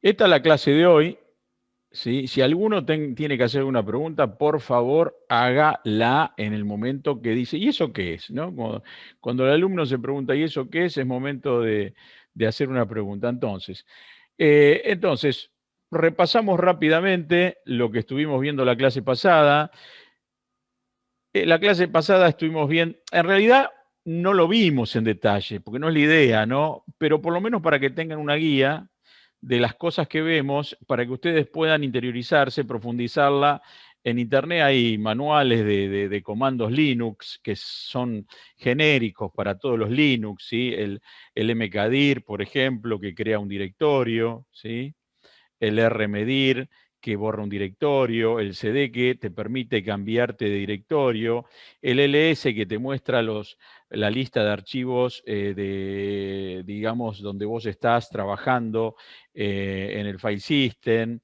Esta es la clase de hoy. ¿Sí? Si alguno tiene que hacer una pregunta, por favor, hágala en el momento que dice, ¿y eso qué es? ¿No? Cuando el alumno se pregunta, ¿y eso qué es? Es momento de hacer una pregunta. Entonces, repasamos rápidamente lo que estuvimos viendo la clase pasada. La clase pasada estuvimos bien, en realidad no lo vimos en detalle, porque no es la idea, ¿no? Pero por lo menos para que tengan una guía de las cosas que vemos, para que ustedes puedan interiorizarse, profundizarla. En Internet hay manuales de comandos Linux que son genéricos para todos los Linux, ¿sí? El mkdir, por ejemplo, que crea un directorio, ¿sí? El rmedir, que borra un directorio, el cd, que te permite cambiarte de directorio, el ls, que te muestra la lista de archivos digamos, donde vos estás trabajando en el file system.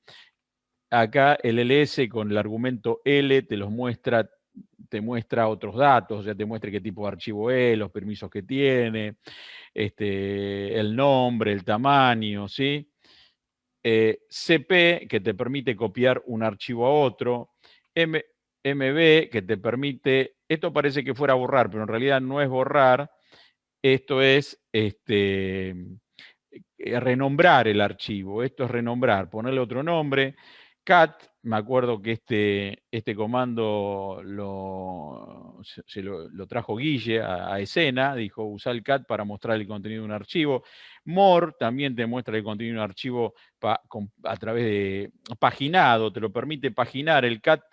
Acá el ls con el argumento L te muestra otros datos, o sea, te muestra qué tipo de archivo es, los permisos que tiene, el nombre, el tamaño, ¿sí? CP, que te permite copiar un archivo a otro, MB, que te permite, esto parece que fuera borrar, pero en realidad no es borrar, esto es renombrar el archivo, esto es renombrar, ponerle otro nombre. Cat, me acuerdo que este comando lo trajo Guille a escena, dijo usar el cat para mostrar el contenido de un archivo. More también te muestra el contenido de un archivo a través de paginado, te lo permite paginar. El cat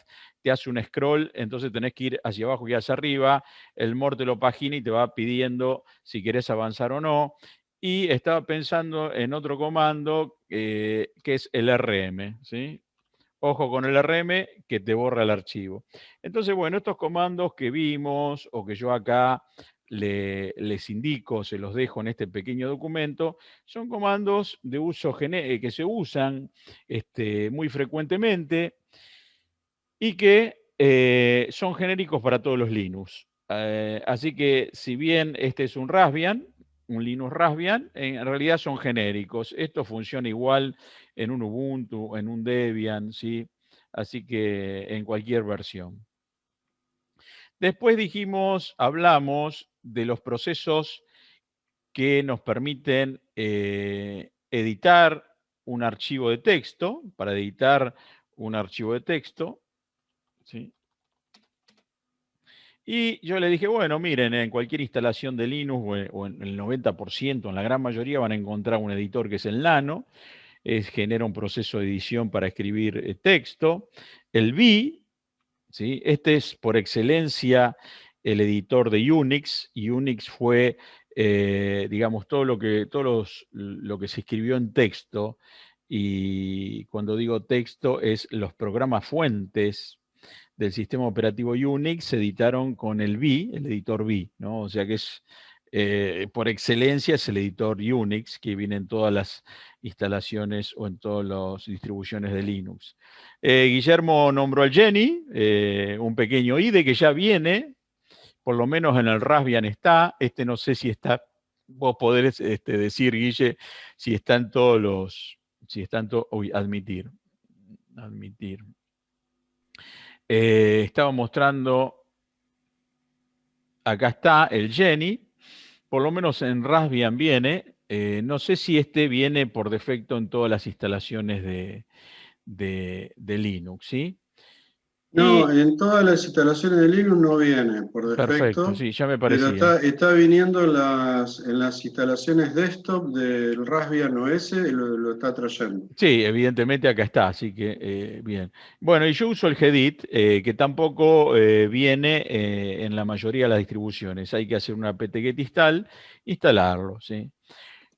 te hace un scroll, entonces tenés que ir hacia abajo y hacia arriba. El more te lo pagina y te va pidiendo si querés avanzar o no. Y estaba pensando en otro comando que es el RM, ¿sí? Ojo con el RM que te borra el archivo. Entonces, bueno, estos comandos que vimos o que yo acá les indico, se los dejo en este pequeño documento, son comandos de uso que se usan muy frecuentemente y que son genéricos para todos los Linux. Así que si bien este es un Raspbian, un Linux Raspbian, en realidad son genéricos. Esto funciona igual en un Ubuntu, en un Debian, ¿sí? Así que en cualquier versión. Después hablamos de los procesos que nos permiten editar un archivo de texto, para editar un archivo de texto, ¿sí? Y yo le dije, bueno, miren, en cualquier instalación de Linux, o en el 90%, en la gran mayoría, van a encontrar un editor que es el Nano, genera un proceso de edición para escribir texto. El Vi, ¿sí? Este es por excelencia el editor de Unix. Unix fue, digamos, lo que se escribió en texto, y cuando digo texto es los programas fuentes del sistema operativo Unix se editaron con el Vi, el editor Vi, ¿no? O sea que es, por excelencia, es el editor Unix que viene en todas las instalaciones o en todas las distribuciones de Linux. Guillermo nombró al Jenny, un pequeño IDE que ya viene, por lo menos en el Raspbian está, no sé si está, vos podés decir, Guille, si están todos admitir. Estaba mostrando, acá está el Jenny, por lo menos en Raspbian viene, no sé si viene por defecto en todas las instalaciones de Linux, ¿sí? No, Y en todas las instalaciones de Linux no viene por perfecto, defecto, sí, ya me pero parecía. está viniendo en las instalaciones desktop del Raspbian OS y lo está trayendo. Sí, evidentemente acá está, así que bien. Bueno, y yo uso el Gedit, que tampoco viene en la mayoría de las distribuciones. Hay que hacer una apt-get install, instalarlo, ¿sí?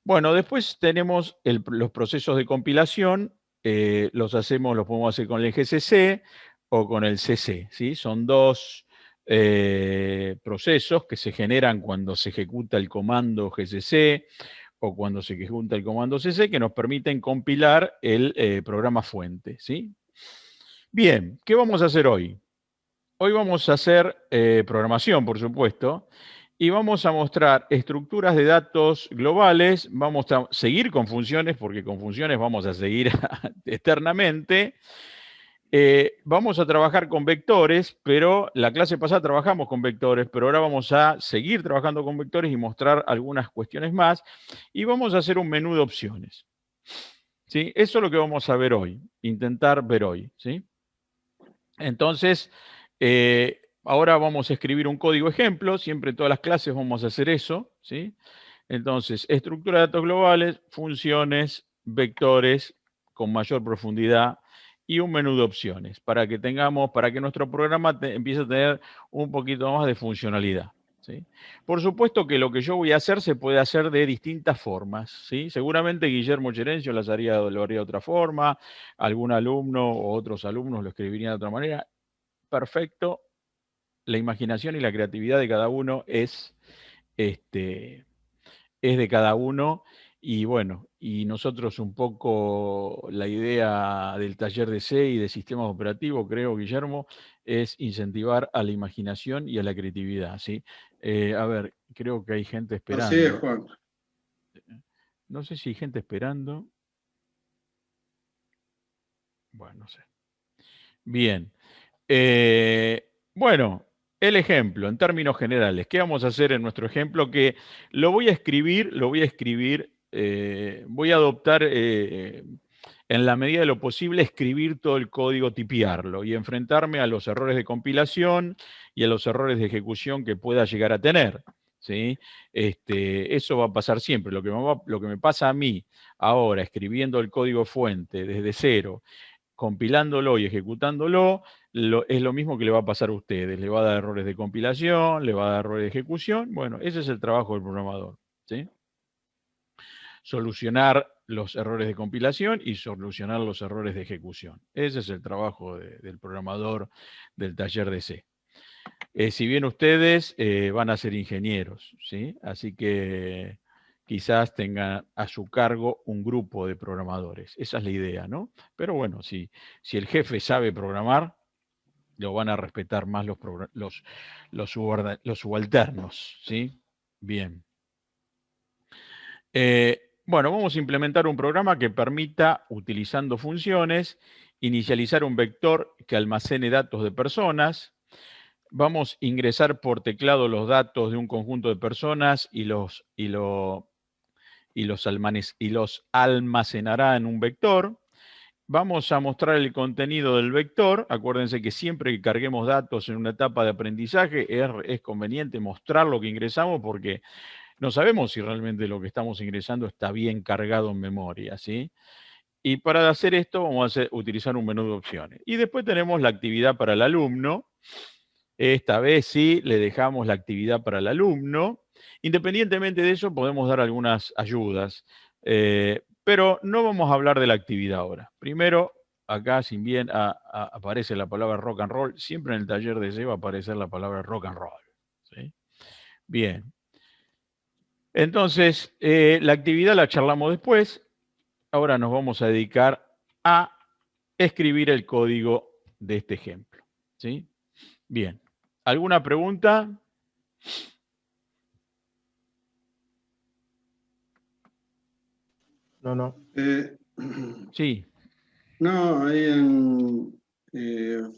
Bueno, después tenemos los procesos de compilación, los podemos hacer con el GCC o con el CC, ¿sí? Son dos procesos que se generan cuando se ejecuta el comando GCC o cuando se ejecuta el comando CC, que nos permiten compilar el programa fuente, ¿sí? Bien, ¿qué vamos a hacer hoy? Hoy vamos a hacer programación, por supuesto, Y vamos a mostrar estructuras de datos globales, vamos a seguir con funciones, porque con funciones vamos a seguir eternamente. Vamos a trabajar con vectores, pero la clase pasada trabajamos con vectores, pero ahora vamos a seguir trabajando con vectores y mostrar algunas cuestiones más. Y vamos a hacer un menú de opciones. ¿Sí? Eso es lo que vamos a ver hoy, intentar ver hoy. ¿Sí? Entonces, ahora vamos a escribir un código ejemplo, siempre en todas las clases vamos a hacer eso, ¿sí? Entonces, estructura de datos globales, funciones, vectores con mayor profundidad y un menú de opciones para que tengamos, para que nuestro programa empiece a tener un poquito más de funcionalidad. ¿Sí? Por supuesto que lo que yo voy a hacer se puede hacer de distintas formas. ¿Sí? Seguramente Guillermo Cherencio lo haría de otra forma, algún alumno o otros alumnos lo escribirían de otra manera. Perfecto. La imaginación y la creatividad de cada uno es de cada uno. Y bueno, y nosotros un poco la idea del taller de C y de sistemas operativos, creo, Guillermo, es incentivar a la imaginación y a la creatividad, ¿sí? A ver, creo que hay gente Así es, esperando. Juan. No sé si hay gente esperando. Bueno, no sé. Bien. Bueno, el ejemplo, en términos generales, ¿qué vamos a hacer en nuestro ejemplo? Que lo voy a escribir, voy a adoptar, en la medida de lo posible, escribir todo el código, tipearlo y enfrentarme a los errores de compilación y a los errores de ejecución que pueda llegar a tener. ¿Sí? Eso va a pasar siempre. Lo que me pasa a mí ahora, escribiendo el código fuente desde cero, compilándolo y ejecutándolo, es lo mismo que le va a pasar a ustedes. Le va a dar errores de compilación, le va a dar errores de ejecución. Bueno, ese es el trabajo del programador. ¿Sí? Solucionar los errores de compilación y solucionar los errores de ejecución. Ese es el trabajo del programador del taller de C. Si bien ustedes van a ser ingenieros, ¿sí? Así que quizás tengan a su cargo un grupo de programadores. Esa es la idea, ¿no? Pero bueno, si el jefe sabe programar, lo van a respetar más los subalternos, ¿sí? Bien. Bueno, vamos a implementar un programa que permita, utilizando funciones, inicializar un vector que almacene datos de personas. Vamos a ingresar por teclado los datos de un conjunto de personas y los almacenará en un vector. Vamos a mostrar el contenido del vector. Acuérdense que siempre que carguemos datos en una etapa de aprendizaje es conveniente mostrar lo que ingresamos porque no sabemos si realmente lo que estamos ingresando está bien cargado en memoria, ¿sí? Y para hacer esto vamos a utilizar un menú de opciones. Y después tenemos la actividad para el alumno. Esta vez sí le dejamos la actividad para el alumno. Independientemente de eso, podemos dar algunas ayudas, pero no vamos a hablar de la actividad ahora. Primero, acá, si bien aparece la palabra rock and roll, siempre en el taller de C va a aparecer la palabra rock and roll. ¿Sí? Bien. Entonces, la actividad la charlamos después. Ahora nos vamos a dedicar a escribir el código de este ejemplo. ¿Sí? Bien. ¿Alguna pregunta? No. Sí. No, ahí en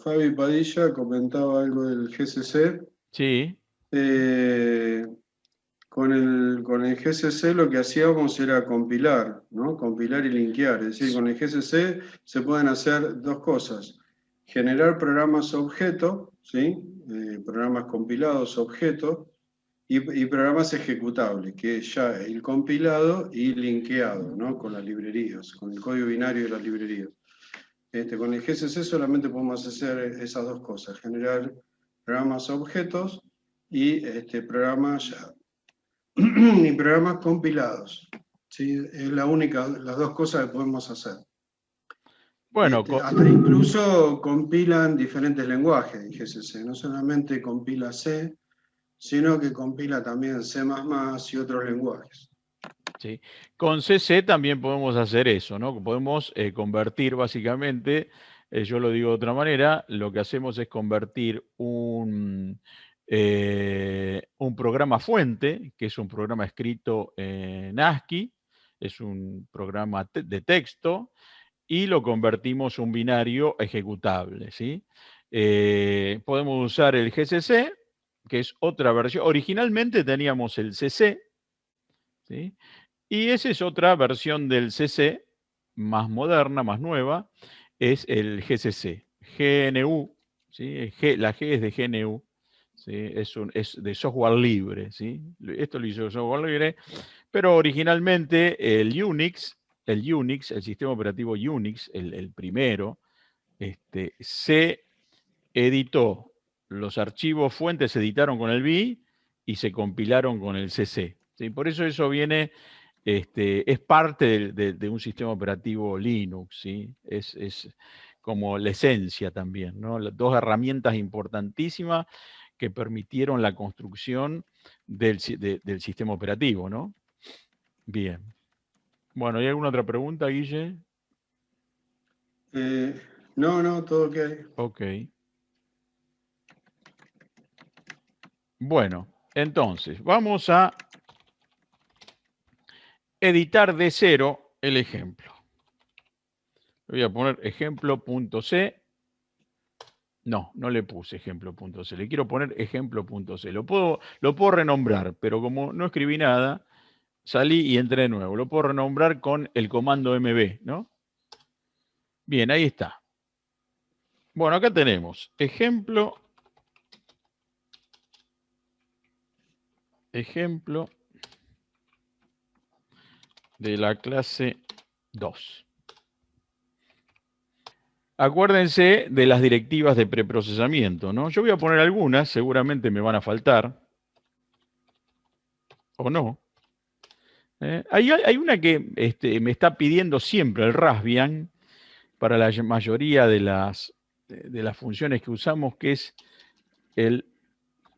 Fabi Padilla comentaba algo del GCC. Sí. Con el GCC lo que hacíamos era compilar, ¿no? Compilar y linkear. Es decir, con el GCC se pueden hacer dos cosas. Generar programas objeto, ¿sí? Programas compilados objeto, y programas ejecutables, que es ya el compilado y linkeado, ¿no? Con las librerías, con el código binario de las librerías. Con el GCC solamente podemos hacer esas dos cosas, generar programas objetos y programas y programas compilados. ¿Sí? Es las dos cosas que podemos hacer. Bueno, Hasta incluso compilan diferentes lenguajes en GCC, no solamente compila C, sino que compila también C++ y otros lenguajes. sí. Con CC también podemos hacer eso, ¿no? Podemos convertir básicamente, yo lo digo de otra manera, lo que hacemos es convertir un programa fuente, que es un programa escrito en ASCII, es un programa de texto, y lo convertimos a un binario ejecutable, ¿sí? Podemos usar el GCC, que es otra versión. Originalmente teníamos el CC, ¿sí? Y esa es otra versión del CC, más moderna, más nueva, es el GCC, GNU, ¿sí? La G es de GNU, ¿sí? Es de software libre, ¿sí? Esto lo hizo software libre, pero originalmente el Unix, el sistema operativo Unix, el primero, se editó, los archivos fuentes se editaron con el BI y se compilaron con el CC, ¿sí? Por eso viene, es parte de un sistema operativo Linux, ¿sí? Es como la esencia también, ¿no? Las dos herramientas importantísimas que permitieron la construcción del sistema operativo, ¿no? Bien. Bueno, ¿hay alguna otra pregunta, Guille? No, todo ok. Ok. Bueno, entonces, vamos a editar de cero el ejemplo. Voy a poner ejemplo.c. No, no le puse ejemplo.c. Le quiero poner ejemplo.c. Lo puedo renombrar, pero como no escribí nada, salí y entré de nuevo. Lo puedo renombrar con el comando mb, ¿no? Bien, ahí está. Bueno, acá tenemos ejemplo de la clase 2. Acuérdense de las directivas de preprocesamiento, ¿no? Yo voy a poner algunas, seguramente me van a faltar, o no. Hay una que me está pidiendo siempre el Raspbian para la mayoría de las funciones que usamos, que es el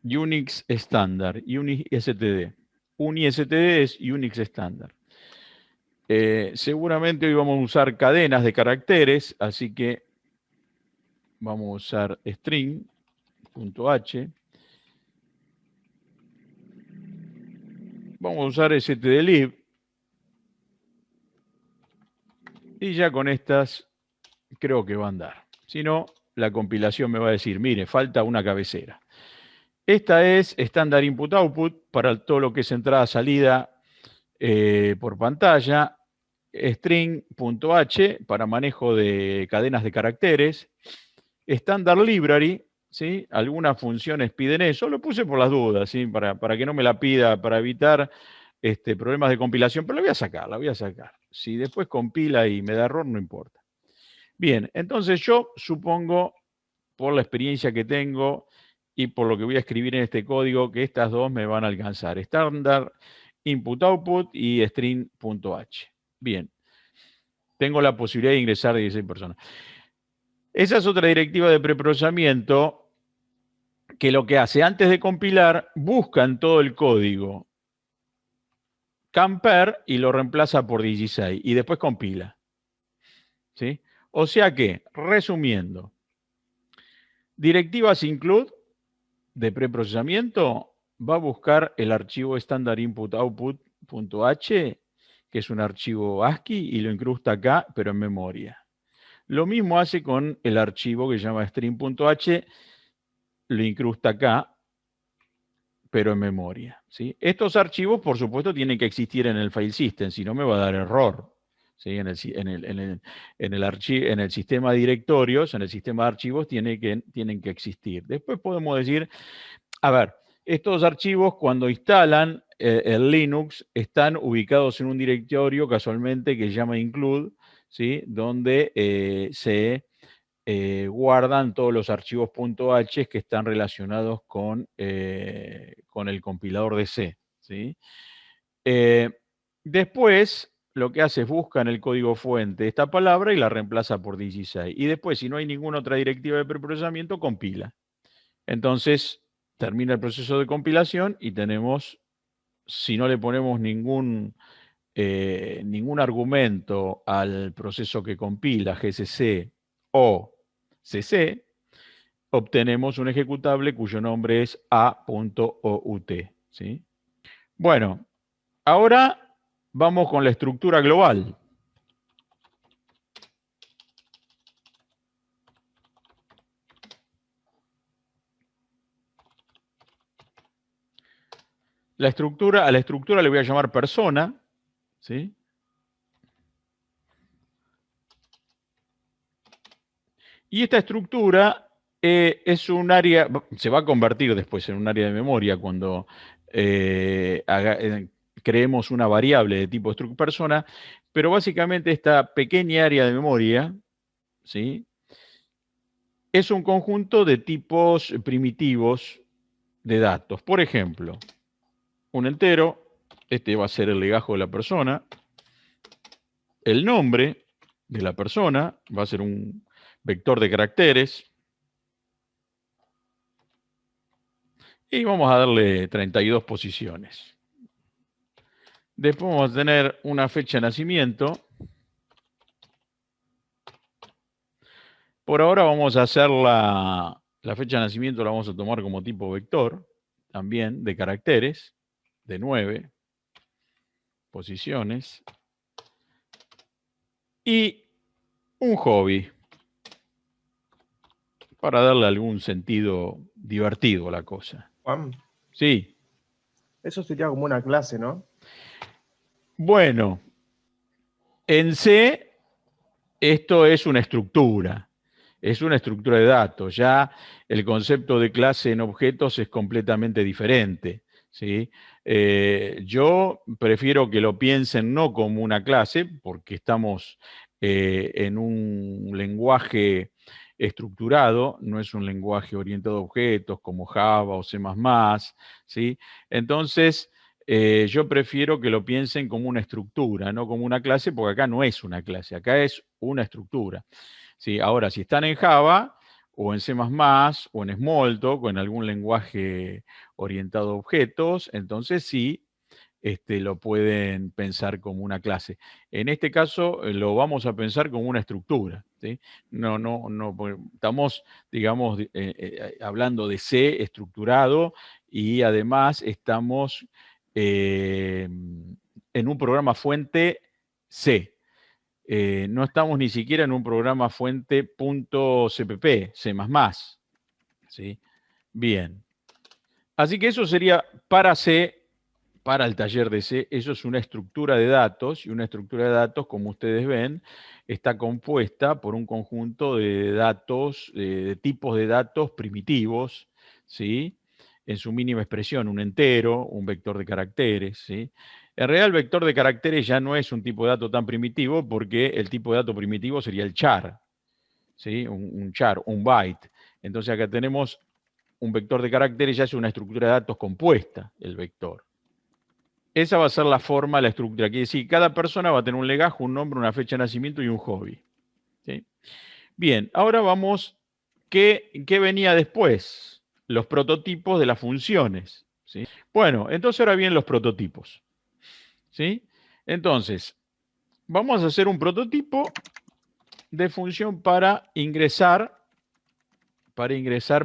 Unix estándar, UniSTD. UniSTD es Unix estándar. Seguramente hoy vamos a usar cadenas de caracteres, así que vamos a usar string.h. Vamos a usar stdlib. Y ya con estas creo que va a andar. Si no, la compilación me va a decir, mire, falta una cabecera. Esta es estándar input output para todo lo que es entrada-salida por pantalla. String.h para manejo de cadenas de caracteres. Standard library, ¿sí? Algunas funciones piden eso. Lo puse por las dudas, ¿sí? Para que no me la pida, para evitar problemas de compilación. Pero la voy a sacar, Si después compila y me da error, no importa. Bien, entonces yo supongo, por la experiencia que tengo y por lo que voy a escribir en este código, que estas dos me van a alcanzar. Standard input output y string.h. Bien, tengo la posibilidad de ingresar 16 personas. Esa es otra directiva de preprocesamiento que lo que hace, antes de compilar, busca en todo el código camper y lo reemplaza por 16 y después compila. ¿Sí? O sea que, resumiendo, directivas include de preprocesamiento va a buscar el archivo estándar input output.h, que es un archivo ASCII, y lo incrusta acá, pero en memoria. Lo mismo hace con el archivo que se llama string.h, lo incrusta acá, pero en memoria, ¿sí? Estos archivos, por supuesto, tienen que existir en el file system, si no me va a dar error. ¿Sí? En el sistema de directorios, en el sistema de archivos, tienen que existir. Después podemos decir, a ver, estos archivos cuando instalan el Linux están ubicados en un directorio casualmente que se llama include, ¿sí? Donde se guardan todos los archivos .h que están relacionados con el compilador de C, ¿sí? Después, lo que hace es busca en el código fuente esta palabra y la reemplaza por 16. Y después, si no hay ninguna otra directiva de preprocesamiento, compila. Entonces, termina el proceso de compilación y tenemos, si no le ponemos ningún argumento al proceso que compila, GCC o CC, obtenemos un ejecutable cuyo nombre es a.out, ¿sí? Bueno, ahora vamos con la estructura global. A la estructura le voy a llamar persona, ¿sí? Y esta estructura es un área, se va a convertir después en un área de memoria cuando creemos una variable de tipo struct persona, pero básicamente esta pequeña área de memoria, ¿sí? Es un conjunto de tipos primitivos de datos. Por ejemplo, un entero, este va a ser el legajo de la persona, el nombre de la persona va a ser un vector de caracteres, y vamos a darle 32 posiciones. Después vamos a tener una fecha de nacimiento. Por ahora vamos a hacer la fecha de nacimiento, la vamos a tomar como tipo vector, también de caracteres, de 9 posiciones. Y un hobby, para darle algún sentido divertido a la cosa. Juan, Sí. eso sería como una clase, ¿no? Bueno, en C esto es una estructura de datos. Ya el concepto de clase en objetos es completamente diferente, ¿sí? Yo prefiero que lo piensen no como una clase, porque estamos en un lenguaje estructurado, no es un lenguaje orientado a objetos como Java o C++, ¿sí? Entonces, yo prefiero que lo piensen como una estructura, no como una clase, porque acá no es una clase, acá es una estructura. ¿Sí? Ahora, si están en Java, o en C++, o en Smalltalk, o en algún lenguaje orientado a objetos, entonces sí, lo pueden pensar como una clase. En este caso, lo vamos a pensar como una estructura, ¿sí? No, estamos, digamos, hablando de C estructurado, y además estamos en un programa fuente C. No estamos ni siquiera en un programa fuente .cpp, C++, ¿sí? Bien. Así que eso sería para C, para el taller de C, eso es una estructura de datos, y una estructura de datos, como ustedes ven, está compuesta por un conjunto de datos, de tipos de datos primitivos, ¿sí? En su mínima expresión, un entero, un vector de caracteres, ¿sí? En realidad, el vector de caracteres ya no es un tipo de dato tan primitivo, porque el tipo de dato primitivo sería el char, ¿sí? Un char, un byte. Entonces acá tenemos un vector de caracteres, ya es una estructura de datos compuesta, el vector. Esa va a ser la forma, la estructura. Quiere decir, cada persona va a tener un legajo, un nombre, una fecha de nacimiento y un hobby, ¿sí? Bien, ahora vamos, ¿qué venía después? Los prototipos de las funciones, ¿sí? Bueno, entonces ahora vienen los prototipos, ¿sí? Entonces, vamos a hacer un prototipo de función para ingresar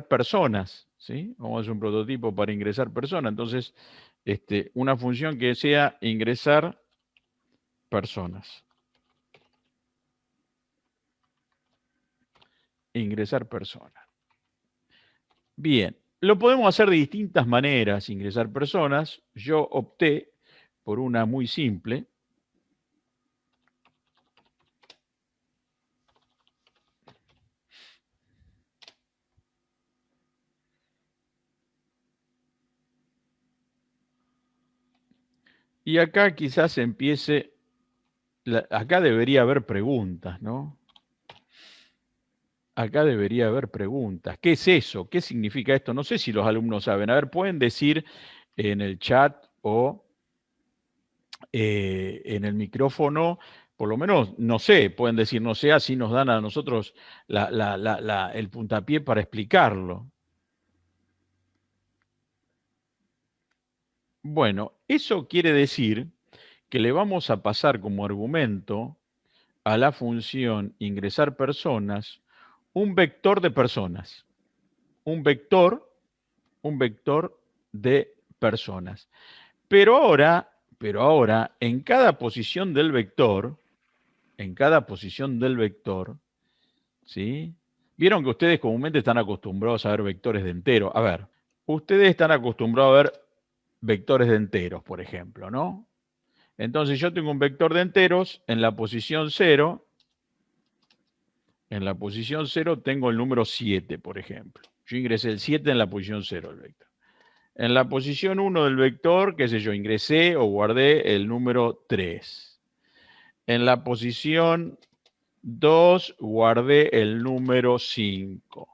personas, ¿sí? Vamos a hacer un prototipo para ingresar personas. Entonces, una función que sea ingresar personas. Ingresar personas. Bien, lo podemos hacer de distintas maneras, ingresar personas. Yo opté por una muy simple. Y acá quizás empiece, acá debería haber preguntas, ¿no? Acá debería haber preguntas. ¿Qué es eso? ¿Qué significa esto? No sé si los alumnos saben. A ver, pueden decir en el chat o en el micrófono, por lo menos, no sé, pueden decir no sé, así nos dan a nosotros el puntapié para explicarlo. Bueno, eso quiere decir que le vamos a pasar como argumento a la función ingresar personas un vector de personas. un vector de personas. Pero ahora, en cada posición del vector, ¿sí? Vieron que ustedes comúnmente están acostumbrados a ver vectores de enteros. A ver, ustedes están acostumbrados a ver vectores de enteros, por ejemplo, ¿no? Entonces yo tengo un vector de enteros en la posición 0. En la posición 0 tengo el número 7, por ejemplo. Yo ingresé el 7 en la posición 0 del vector. En la posición 1 del vector, qué sé yo, ingresé o guardé el número 3. En la posición 2 guardé el número 5.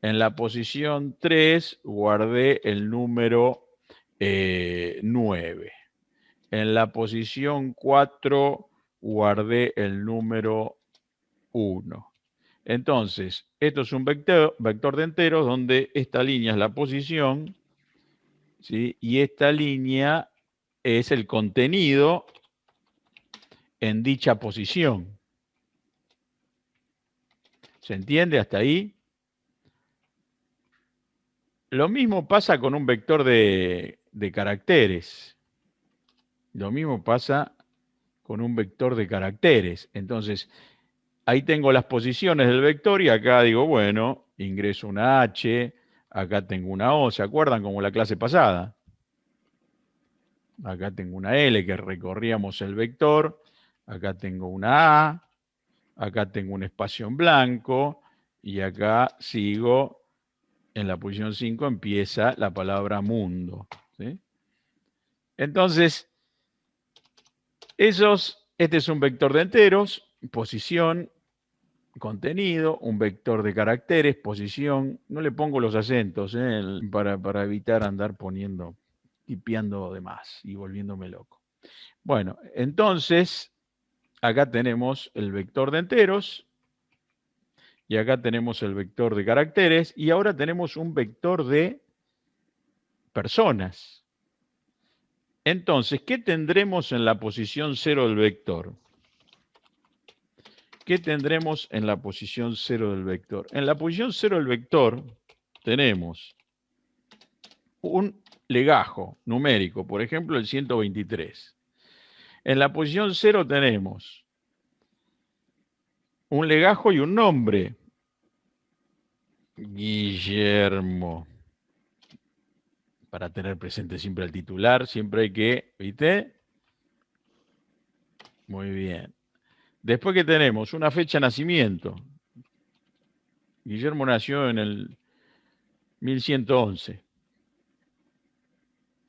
En la posición 3 guardé el número 9. En la posición 4 guardé el número 1. Entonces, esto es un vector de enteros donde esta línea es la posición, ¿sí? Y esta línea es el contenido en dicha posición. ¿Se entiende hasta ahí? Lo mismo pasa con un vector de caracteres. Lo mismo pasa con un vector de caracteres. Entonces, ahí tengo las posiciones del vector y acá digo, bueno, ingreso una H, acá tengo una O, ¿se acuerdan como la clase pasada? Acá tengo una L que recorríamos el vector, acá tengo una A, acá tengo un espacio en blanco y acá sigo en la posición 5 empieza la palabra mundo, ¿sí? Entonces, este es un vector de enteros, posición, contenido, un vector de caracteres, posición. No le pongo los acentos para evitar andar tipeando de más y volviéndome loco. Bueno, entonces, acá tenemos el vector de enteros y acá tenemos el vector de caracteres y ahora tenemos un vector de personas. Entonces, ¿qué tendremos en la posición 0 del vector? ¿Qué tendremos en la posición 0 del vector? En la posición 0 del vector tenemos un legajo numérico, por ejemplo, el 123. En la posición 0 tenemos un legajo y un nombre. Guillermo. Para tener presente siempre el titular, siempre hay que, ¿viste? Muy bien. Después que tenemos una fecha de nacimiento. Guillermo nació en el 1111.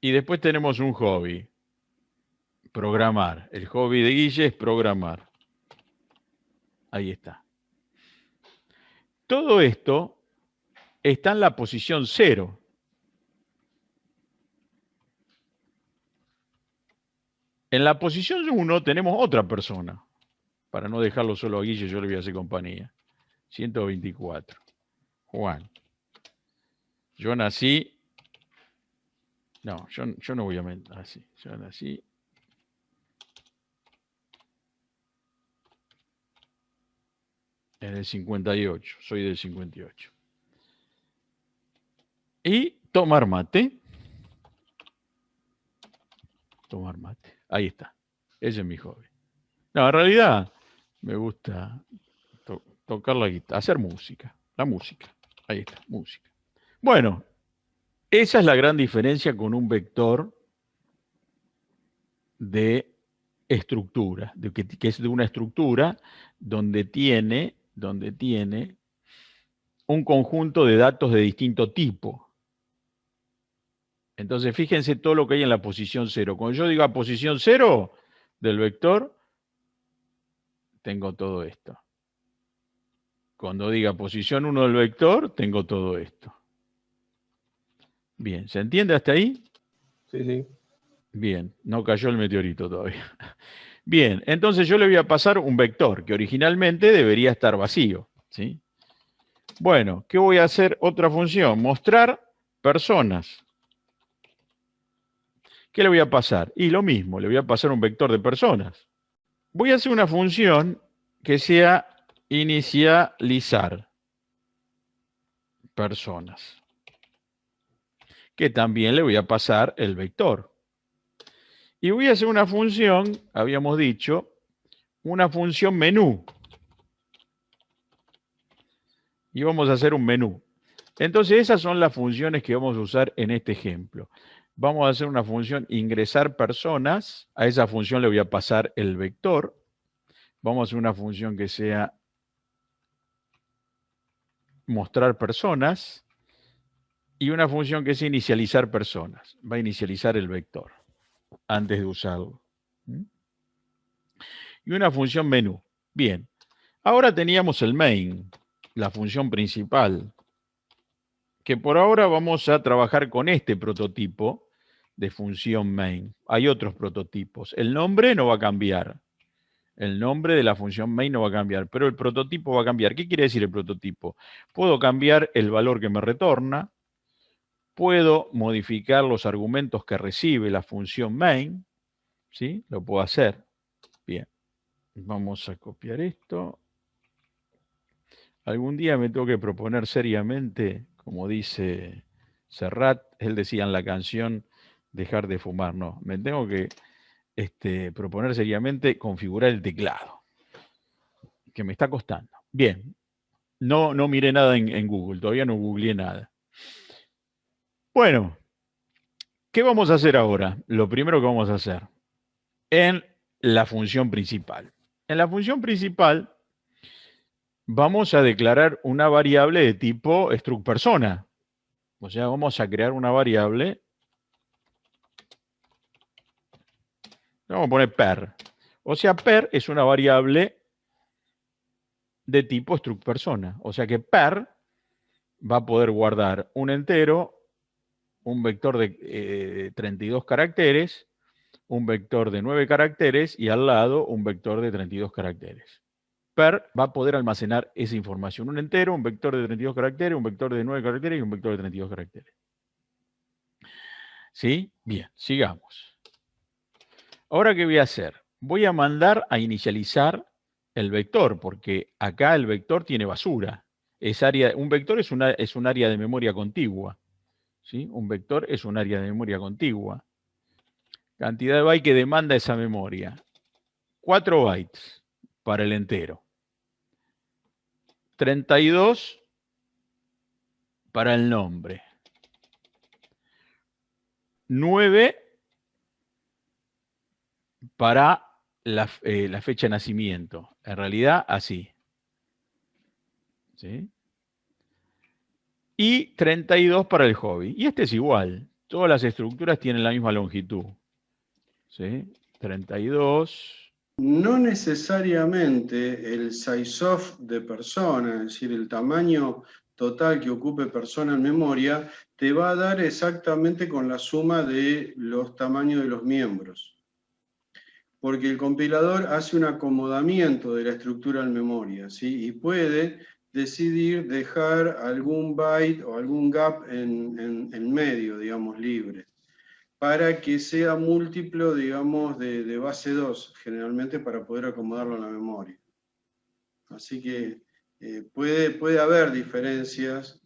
Y después tenemos un hobby. Programar. El hobby de Guille es programar. Ahí está. Todo esto está en la posición 0. En la posición 1 tenemos otra persona. Para no dejarlo solo a Guille, yo le voy a hacer compañía. 124. Juan. Yo nací. No, yo no voy a mentir así. Yo nací. En el 58. Soy del 58. Y tomar mate. Tomar mate. Ahí está. Ese es mi hobby. No, en realidad me gusta tocar la guitarra, hacer música. La música. Ahí está, música. Bueno, esa es la gran diferencia con un vector de estructura, que es de una estructura donde tiene un conjunto de datos de distinto tipo. Entonces, fíjense todo lo que hay en la posición 0. Cuando yo diga posición 0 del vector, tengo todo esto. Cuando diga posición 1 del vector, tengo todo esto. Bien, ¿se entiende hasta ahí? Sí, sí. Bien, no cayó el meteorito todavía. Bien, entonces yo le voy a pasar un vector que originalmente debería estar vacío, ¿sí? Bueno, ¿qué voy a hacer? Otra función, mostrar personas. ¿Qué le voy a pasar? Y lo mismo, le voy a pasar un vector de personas. Voy a hacer una función que sea inicializar. personas. Que también le voy a pasar el vector. Y voy a hacer una función, habíamos dicho, una función menú. Y vamos a hacer un menú. Entonces esas son las funciones que vamos a usar en este ejemplo. Vamos a hacer una función ingresar personas. A esa función le voy a pasar el vector. Vamos a hacer una función que sea mostrar personas. Y una función que es inicializar personas. Va a inicializar el vector antes de usarlo. Y una función menú. Bien. Ahora teníamos el main, la función principal, que por ahora vamos a trabajar con este prototipo de función main. Hay otros prototipos. El nombre no va a cambiar. El nombre de la función main no va a cambiar, pero el prototipo va a cambiar. ¿Qué quiere decir el prototipo? Puedo cambiar el valor que me retorna, puedo modificar los argumentos que recibe la función main, ¿sí? Lo puedo hacer. Bien. Vamos a copiar esto. Algún día me tengo que proponer seriamente, como dice Serrat, él decía en la canción, dejar de fumar. No, me tengo que proponer seriamente configurar el teclado, que me está costando. Bien, no miré nada en Google, todavía no googleé nada. Bueno, ¿qué vamos a hacer ahora? Lo primero que vamos a hacer en la función principal. En la función principal vamos a declarar una variable de tipo struct persona. O sea, vamos a crear una variable. Vamos a poner per. O sea, per es una variable de tipo struct persona. O sea que per va a poder guardar un entero, un vector de 32 caracteres, un vector de 9 caracteres y al lado un vector de 32 caracteres. Per va a poder almacenar esa información. Un entero, un vector de 32 caracteres, un vector de 9 caracteres y un vector de 32 caracteres. ¿Sí? Bien, sigamos. Ahora, ¿qué voy a hacer? Voy a mandar a inicializar el vector, porque acá el vector tiene basura. Un vector es un área de memoria contigua. ¿Sí? Un vector es un área de memoria contigua. Cantidad de bytes que demanda esa memoria. 4 bytes para el entero. 32 para el nombre. 9 para la fecha de nacimiento. En realidad, así. ¿Sí? Y 32 para el hobby. Y este es igual. Todas las estructuras tienen la misma longitud. ¿Sí? 32. No necesariamente el size-of de persona, es decir, el tamaño total que ocupe persona en memoria, te va a dar exactamente con la suma de los tamaños de los miembros. Porque el compilador hace un acomodamiento de la estructura en memoria, ¿sí? Y puede decidir dejar algún byte o algún gap en medio, digamos, libre, para que sea múltiplo, digamos, de base 2, generalmente para poder acomodarlo en la memoria. Así que puede haber diferencias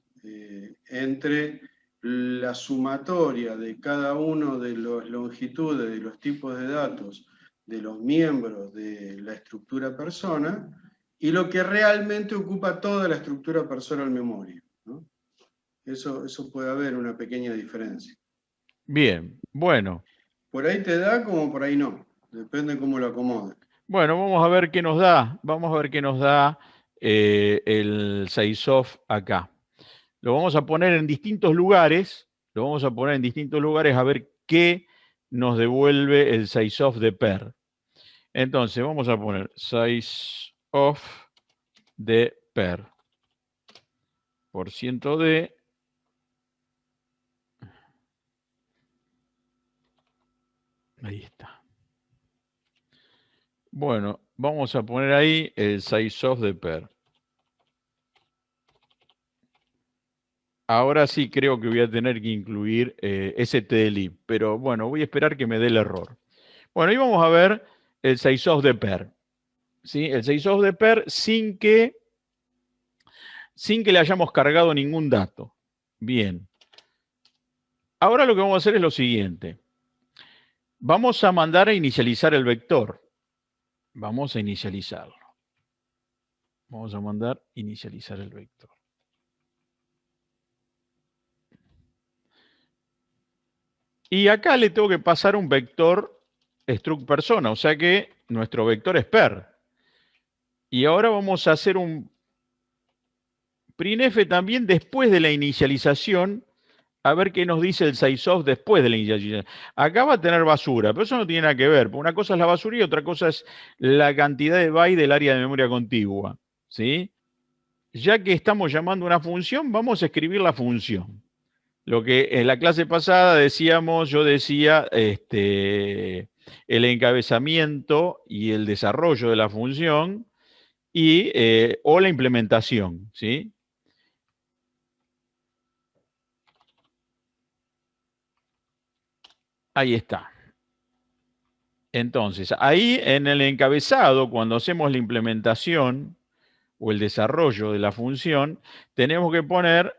entre la sumatoria de cada uno de las longitudes, de los tipos de datos, de los miembros de la estructura persona, y lo que realmente ocupa toda la estructura persona en memoria, ¿no? Eso puede haber una pequeña diferencia. Bien, bueno. Por ahí te da como por ahí no. Depende cómo lo acomodes. Bueno, vamos a ver qué nos da. Vamos a ver qué nos da el sizeof acá. Lo vamos a poner en distintos lugares. Lo vamos a poner en distintos lugares a ver qué nos devuelve el sizeof de per. Entonces, vamos a poner sizeof de per por ciento de. Ahí está. Bueno, vamos a poner ahí el sizeof de per. Ahora sí creo que voy a tener que incluir stdlib, pero bueno, voy a esperar que me dé el error. Bueno, y vamos a ver el sizeof de per. ¿Sí? El sizeof de per sin que sin que le hayamos cargado ningún dato. Bien. Ahora lo que vamos a hacer es lo siguiente. Vamos a mandar a inicializar el vector. Vamos a inicializarlo. Vamos a mandar inicializar el vector. Y acá le tengo que pasar un vector struct persona, o sea que nuestro vector es per. Y ahora vamos a hacer un printf también después de la inicialización, a ver qué nos dice el sizeof después de la inicialización. Acá va a tener basura, pero eso no tiene nada que ver. Una cosa es la basura y otra cosa es la cantidad de bytes del área de memoria contigua. ¿Sí? Ya que estamos llamando una función, vamos a escribir la función. Lo que en la clase pasada decíamos, yo decía el encabezamiento y el desarrollo de la función y, o la implementación, ¿sí? Ahí está. Entonces, ahí en el encabezado, cuando hacemos la implementación o el desarrollo de la función, tenemos que poner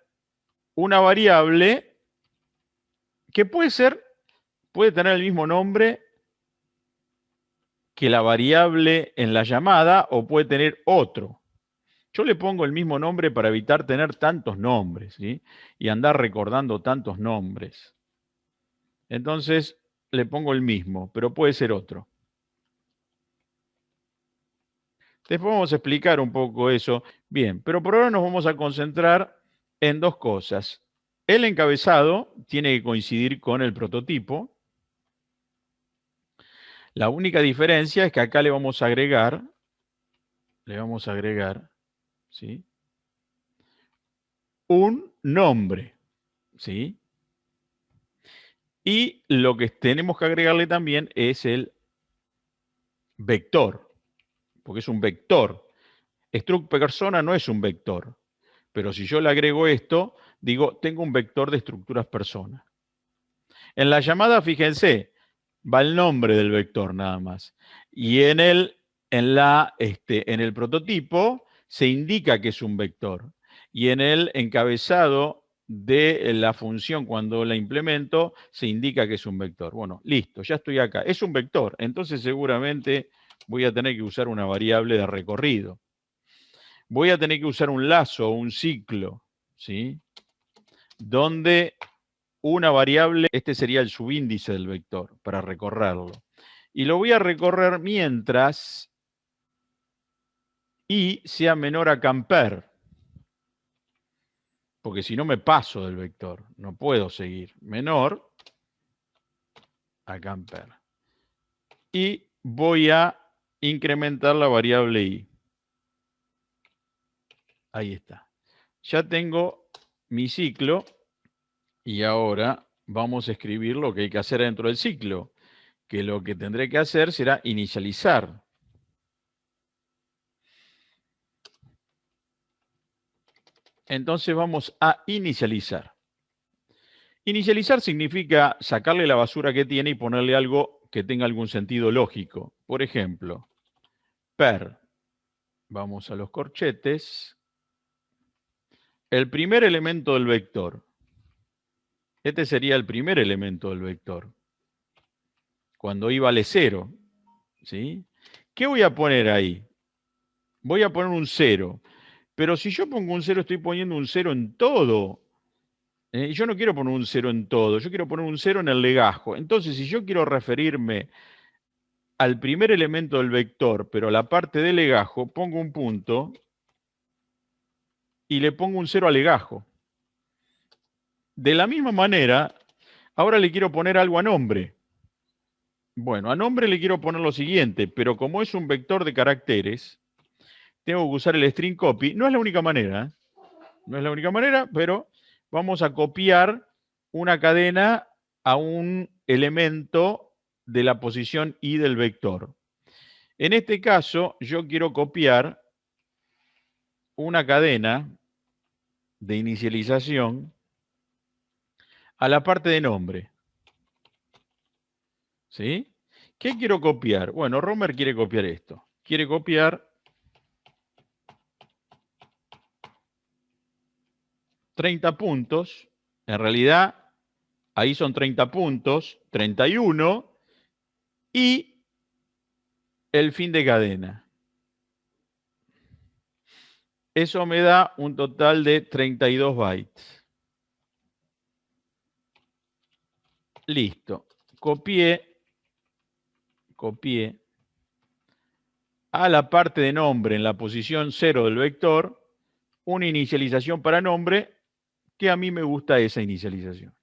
una variable que puede tener el mismo nombre que la variable en la llamada o puede tener otro. Yo le pongo el mismo nombre para evitar tener tantos nombres, ¿sí? Y andar recordando tantos nombres. Entonces le pongo el mismo, pero puede ser otro. Después vamos a explicar un poco eso. Bien, pero por ahora nos vamos a concentrar en dos cosas. El encabezado tiene que coincidir con el prototipo. La única diferencia es que acá le vamos a agregar, ¿sí? Un nombre, ¿sí? Y lo que tenemos que agregarle también es el vector, porque es un vector. Struct persona no es un vector, pero si yo le agrego esto, digo, tengo un vector de estructuras persona. En la llamada, fíjense, va el nombre del vector nada más. Y en el prototipo se indica que es un vector. Y en el encabezado de la función, cuando la implemento, se indica que es un vector. Bueno, listo, ya estoy acá. Es un vector, entonces seguramente voy a tener que usar una variable de recorrido. Voy a tener que usar un lazo o un ciclo, ¿sí? Donde una variable, este sería el subíndice del vector, para recorrerlo. Y lo voy a recorrer mientras i sea menor a camper. Porque si no me paso del vector, no puedo seguir. Menor a camper. Y voy a incrementar la variable i. Ahí está. Ya tengo mi ciclo y ahora vamos a escribir lo que hay que hacer dentro del ciclo, que lo que tendré que hacer será inicializar. Entonces vamos a inicializar. Inicializar significa sacarle la basura que tiene y ponerle algo que tenga algún sentido lógico. Por ejemplo, per, vamos a los corchetes, el primer elemento del vector. Este sería el primer elemento del vector. Cuando i vale 0. ¿Sí? ¿Qué voy a poner ahí? Voy a poner un 0. Pero si yo pongo un 0, estoy poniendo un 0 en todo. Yo no quiero poner un 0 en todo, yo quiero poner un 0 en el legajo. Entonces, si yo quiero referirme al primer elemento del vector, pero a la parte del legajo, pongo un punto y le pongo un 0 al legajo. De la misma manera, ahora le quiero poner algo a nombre. Bueno, a nombre le quiero poner lo siguiente, pero como es un vector de caracteres, tengo que usar el string copy. No es la única manera, ¿eh? No es la única manera, pero vamos a copiar una cadena a un elemento de la posición i del vector. En este caso, yo quiero copiar una cadena de inicialización a la parte de nombre. ¿Sí? ¿Qué quiero copiar? Bueno, Romer quiere copiar esto. Quiere copiar 30 puntos. En realidad, ahí son 30 puntos, 31, y el fin de cadena. Eso me da un total de 32 bytes. Listo. Copié a la parte de nombre en la posición 0 del vector una inicialización para nombre que a mí me gusta esa inicialización.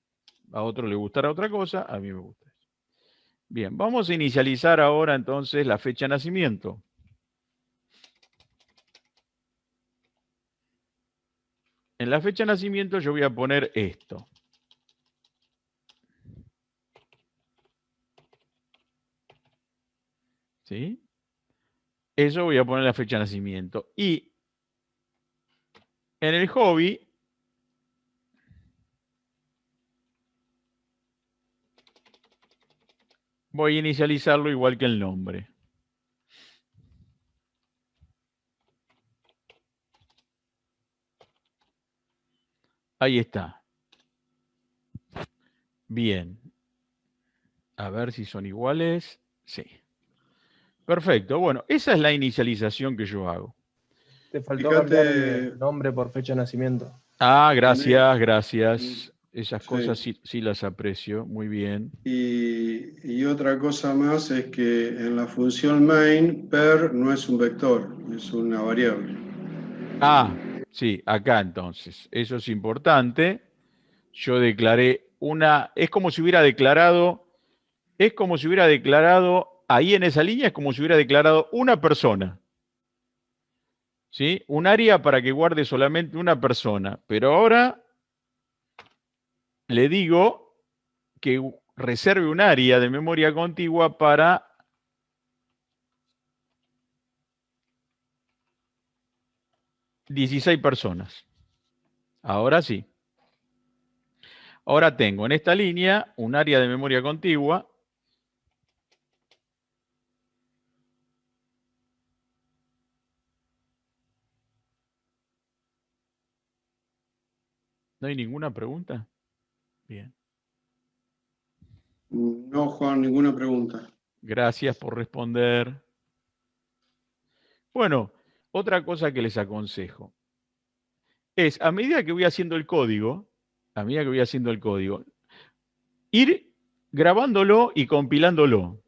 A otro le gustará otra cosa, a mí me gusta eso. Bien, vamos a inicializar ahora entonces la fecha de nacimiento. En la fecha de nacimiento yo voy a poner esto. ¿Sí? Eso voy a poner la fecha de nacimiento. Y en el hobby voy a inicializarlo igual que el nombre. Ahí está. Bien. A ver si son iguales. Sí. Perfecto. Bueno, esa es la inicialización que yo hago. Te faltó cambiar el Fíjate, nombre por fecha de nacimiento. Ah, tenés- gracias. Esas cosas sí. sí las aprecio. Muy bien. Y otra cosa más es que en la función main, per no es un vector, es una variable. Ah, sí, acá entonces. Eso es importante. Yo declaré una. Es como si hubiera declarado, ahí en esa línea es como si hubiera declarado una persona. ¿Sí? Un área para que guarde solamente una persona. Pero ahora le digo que reserve un área de memoria contigua para 16 personas. Ahora sí. Ahora tengo en esta línea un área de memoria contigua. ¿No hay ninguna pregunta? Bien. No, Juan, ninguna pregunta. Gracias por responder. Bueno, otra cosa que les aconsejo es, a medida que voy haciendo el código, ir grabándolo y compilándolo.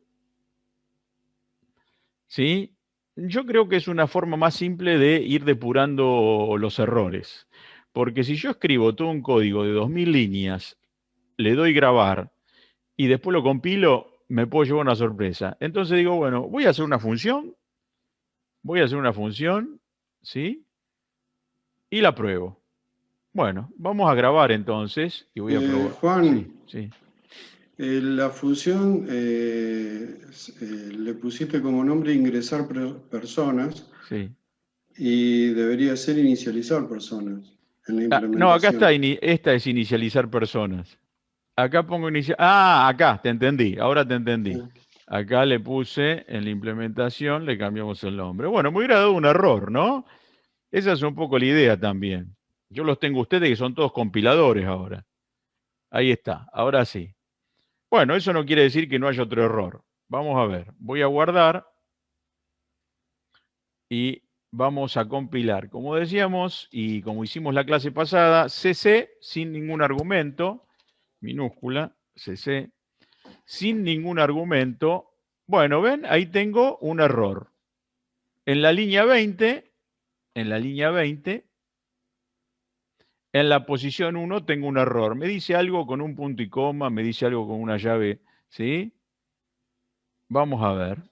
¿Sí? Yo creo que es una forma más simple de ir depurando los errores. Porque si yo escribo todo un código de 2000 líneas, le doy grabar y después lo compilo, me puedo llevar una sorpresa. Entonces digo, bueno, voy a hacer una función, ¿sí? Y la pruebo. Bueno, vamos a grabar entonces y voy a probar. Sí, Juan, sí, la función le pusiste como nombre ingresar personas sí. y debería ser inicializar personas en la Ah, no, acá está, implementación. esta es inicializar personas. Acá pongo iniciar. Ah, acá, te entendí, ahora te entendí. Eh, Acá le puse en la implementación, le cambiamos el nombre. Bueno, me hubiera dado un error, ¿no? Esa es un poco la idea también. Yo los tengo a ustedes que son todos compiladores ahora. Ahí está, ahora sí. Bueno, eso no quiere decir que no haya otro error. Vamos a ver, voy a guardar y vamos a compilar. Como decíamos y como hicimos la clase pasada, CC sin ningún argumento, minúscula, CC, sin ningún argumento. Bueno, ven, ahí tengo un error. En la línea 20, en la línea 20, en la posición 1 tengo un error. Me dice algo con un punto y coma, me dice algo con una llave, ¿sí? Vamos a ver.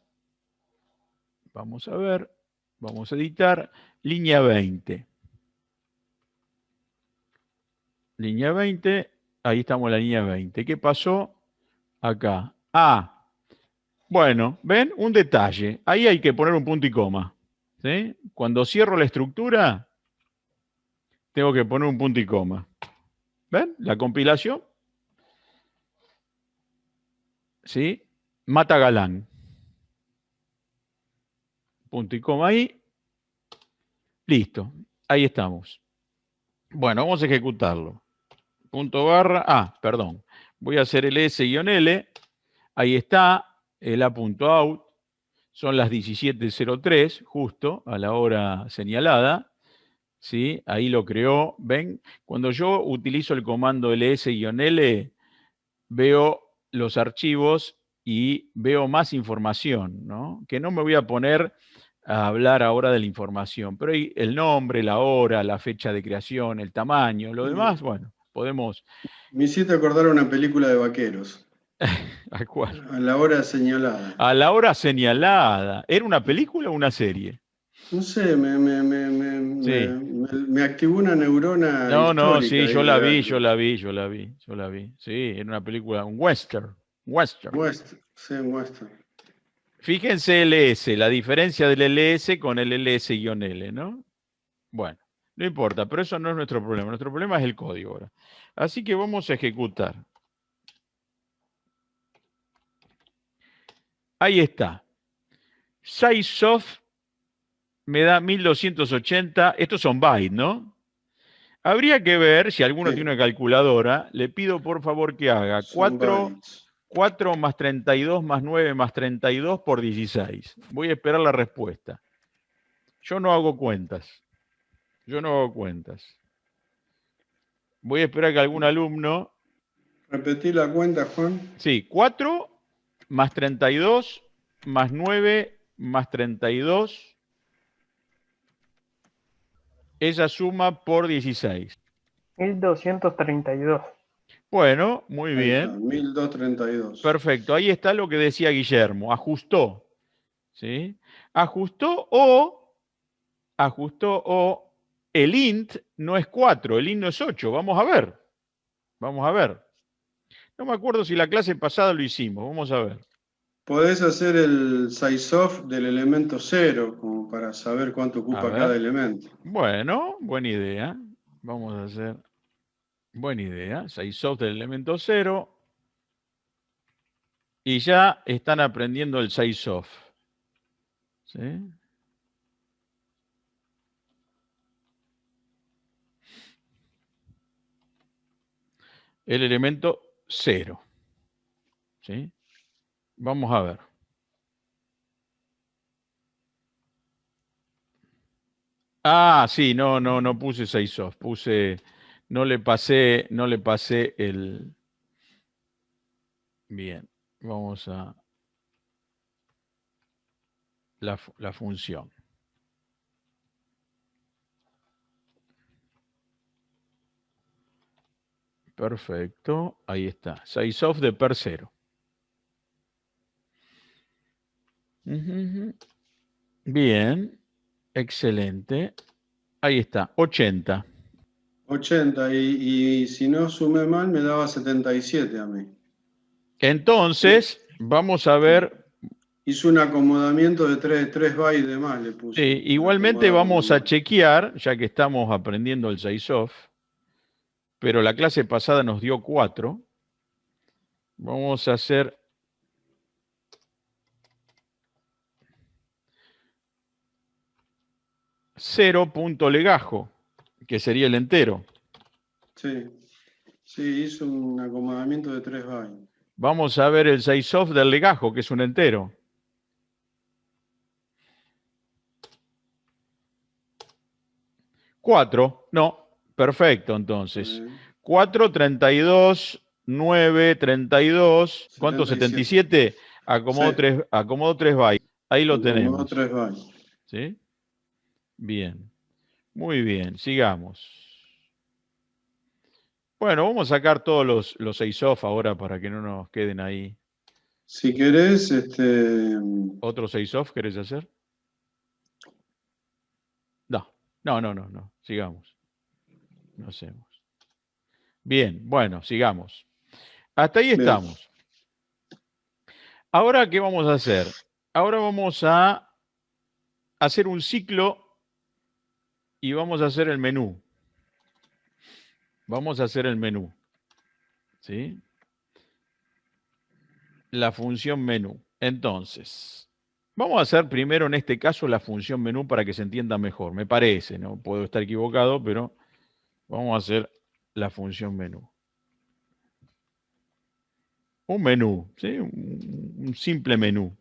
Vamos a ver. Vamos a editar. Línea 20. Línea 20. Ahí estamos en la línea 20. ¿Qué pasó? Acá. Ah, bueno, ¿ven? Un detalle. Ahí hay que poner un punto y coma. ¿Sí? Cuando cierro la estructura, tengo que poner un punto y coma. ¿Ven? La compilación. ¿Sí? Mata Galán. Punto y coma ahí. Listo. Ahí estamos. Bueno, vamos a ejecutarlo. Punto barra, perdón. Voy a hacer el S-L. Ahí está el A.out. Son las 17:03, justo a la hora señalada. ¿Sí? Ahí lo creó. ¿Ven? Cuando yo utilizo el comando ls-l, veo los archivos y veo más información, ¿no? Que no me voy a poner a hablar ahora de la información, pero hay el nombre, la hora, la fecha de creación, el tamaño, lo demás, bueno, podemos... Me hiciste acordar una película de vaqueros. ¿A cuál? A la hora señalada. A la hora señalada. ¿Era una película o una serie? No sé, Sí. me activó una neurona No, histórica sí, ahí yo la de vi, verlo. yo la vi, yo la vi, yo la vi. Sí, era una película, un western. Western. Sí, muestra. Fíjense el S, la diferencia del LS con el LS-L, ¿no? Bueno, no importa, pero eso no es nuestro problema. Nuestro problema es el código ahora. Así que vamos a ejecutar. Ahí está. SizeOf me da 1280. Estos son bytes, ¿no? Habría que ver, si alguno Sí, tiene una calculadora, le pido por favor que haga son 4 bytes. más 32 más 9 más 32 por 16. Voy a esperar la respuesta. Yo no hago cuentas. Yo no hago cuentas. Voy a esperar que algún alumno... Repetí la cuenta, Juan. Sí, 4 más 32 más 9 más 32. Esa suma por 16. 1232. Bueno, muy Ahí está, bien. 1232. Perfecto. Ahí está lo que decía Guillermo. Ajustó. ¿Sí? Ajustó o el int no es 4, el int no es 8. Vamos a ver. Vamos a ver. No me acuerdo si la clase pasada lo hicimos. Vamos a ver. Podés hacer el sizeof del elemento 0, como para saber cuánto A ocupa cada ver. elemento. Bueno, buena idea. Vamos a hacer. Buena idea. SizeOf del elemento 0. Y ya están aprendiendo el SizeOf. ¿Sí? El elemento 0. ¿Sí? Vamos a ver. Sí, no puse SizeOf. No le pasé el... Bien, vamos a la función. Perfecto, ahí está. SizeOf de per 0. Bien, excelente. Ahí está, 80. 80, y si no sumé mal, me daba 77 a mí. Entonces, vamos a ver. Hizo un acomodamiento de 3 bytes de más, le puso. Igualmente vamos a chequear, ya que estamos aprendiendo el SizeOf, pero la clase pasada nos dio 4. Vamos a hacer... .legajo, que sería el entero. Sí, hizo un acomodamiento de 3 bytes. Vamos a ver el SizeOf del legajo, que es un entero. ¿4? No, perfecto, entonces. 4, 32, 9, 32. ¿Cuánto? 77. Acomodo 3 bytes. Ahí lo tenemos. 3 bytes. ¿Sí? Bien. Muy bien, sigamos. Bueno, vamos a sacar todos los SizeOf ahora para que no nos queden ahí. Si querés, ¿Otro SizeOf querés hacer? No. Sigamos. No hacemos. Bien, bueno, sigamos. Hasta ahí estamos. Ahora, ¿qué vamos a hacer? Ahora vamos a hacer un ciclo y vamos a hacer el menú. Vamos a hacer el menú. ¿Sí? La función menú. Entonces, vamos a hacer primero en este caso la función menú para que se entienda mejor. Me parece, ¿no? Puedo estar equivocado, pero Vamos a hacer la función menú. Un menú, ¿sí? Un simple menú.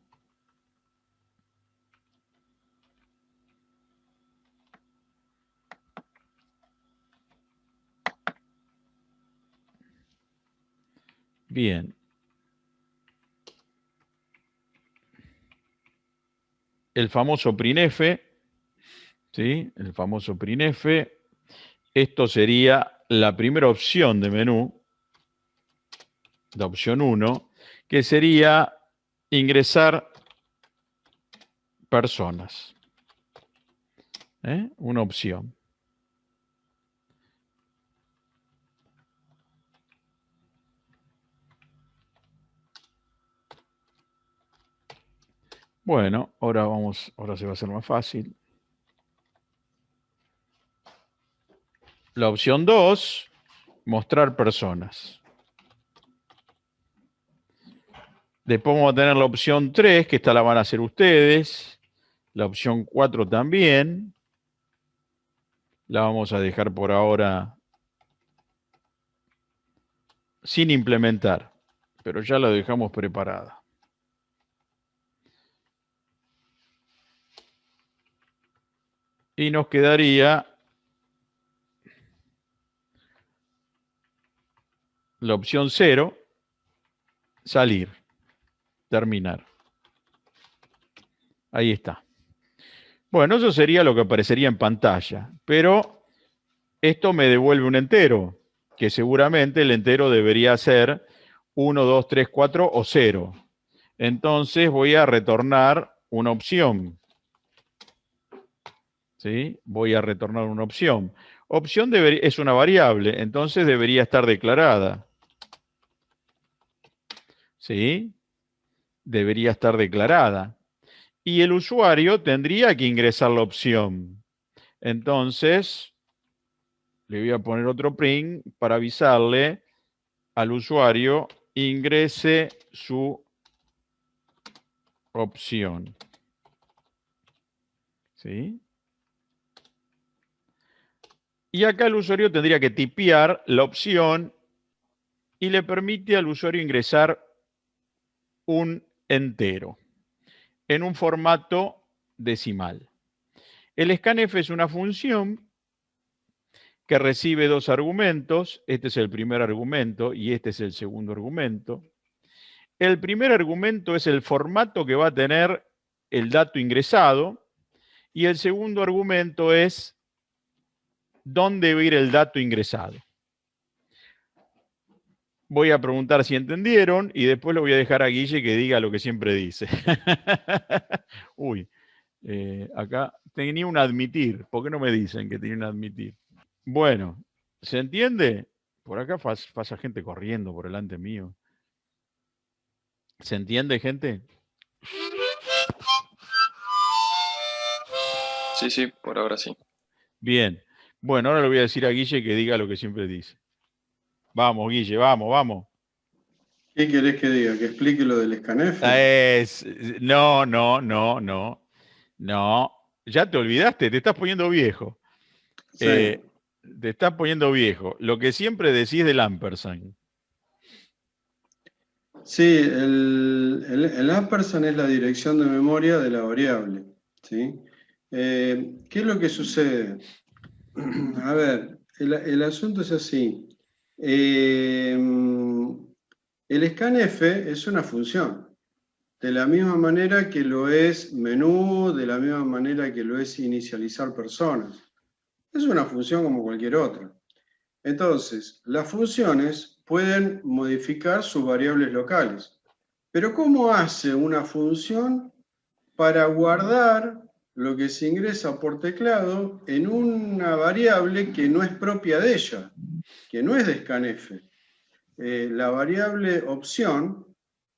Bien. El famoso printf, ¿sí? El famoso printf. Esto sería la primera opción de menú, la opción 1, que sería ingresar personas. Una opción. Bueno, ahora se va a hacer más fácil. La opción 2, mostrar personas. Después vamos a tener la opción 3, que esta la van a hacer ustedes. La opción 4 también. La vamos a dejar por ahora sin implementar, pero ya la dejamos preparada. Y nos quedaría la opción 0, salir, terminar. Ahí está. Bueno, eso sería lo que aparecería en pantalla, pero esto me devuelve un entero, que seguramente el entero debería ser 1, 2, 3, 4 o 0. Entonces voy a retornar una opción. ¿Sí? Voy a retornar una opción. Opción es una variable, entonces debería estar declarada. ¿Sí? Debería estar declarada. Y el usuario tendría que ingresar la opción. Entonces, le voy a poner otro print para avisarle al usuario ingrese su opción. ¿Sí? Y acá el usuario tendría que tipear la opción y le permite al usuario ingresar un entero en un formato decimal. El scanf es una función que recibe dos argumentos. Este es el primer argumento y este es el segundo argumento. El primer argumento es el formato que va a tener el dato ingresado y el segundo argumento es dónde va a ir el dato ingresado. Voy a preguntar si entendieron y después lo voy a dejar a Guille que diga lo que siempre dice. Uy, acá tenía un admitir. ¿Por qué no me dicen que tenía un admitir? Bueno, ¿se entiende? Por acá pasa gente corriendo por delante mío. ¿Se entiende, gente? Sí, sí, por ahora sí. Bien. Bueno, ahora le voy a decir a Guille que diga lo que siempre dice. Vamos, Guille, vamos, vamos. ¿Qué querés que diga? ¿Que explique lo del scanf? No. No. Ya te olvidaste, te estás poniendo viejo. Sí. Te estás poniendo viejo. Lo que siempre decís del ampersand. Sí, el ampersand es la dirección de memoria de la variable. ¿Sí? ¿Qué es lo que sucede? A ver, el asunto es así. El scanf es una función. De la misma manera que lo es menú, de la misma manera que lo es inicializar personas. Es una función como cualquier otra. Entonces, las funciones pueden modificar sus variables locales. Pero ¿cómo hace una función para guardar lo que se ingresa por teclado en una variable que no es propia de ella, que no es de scanf? La variable opción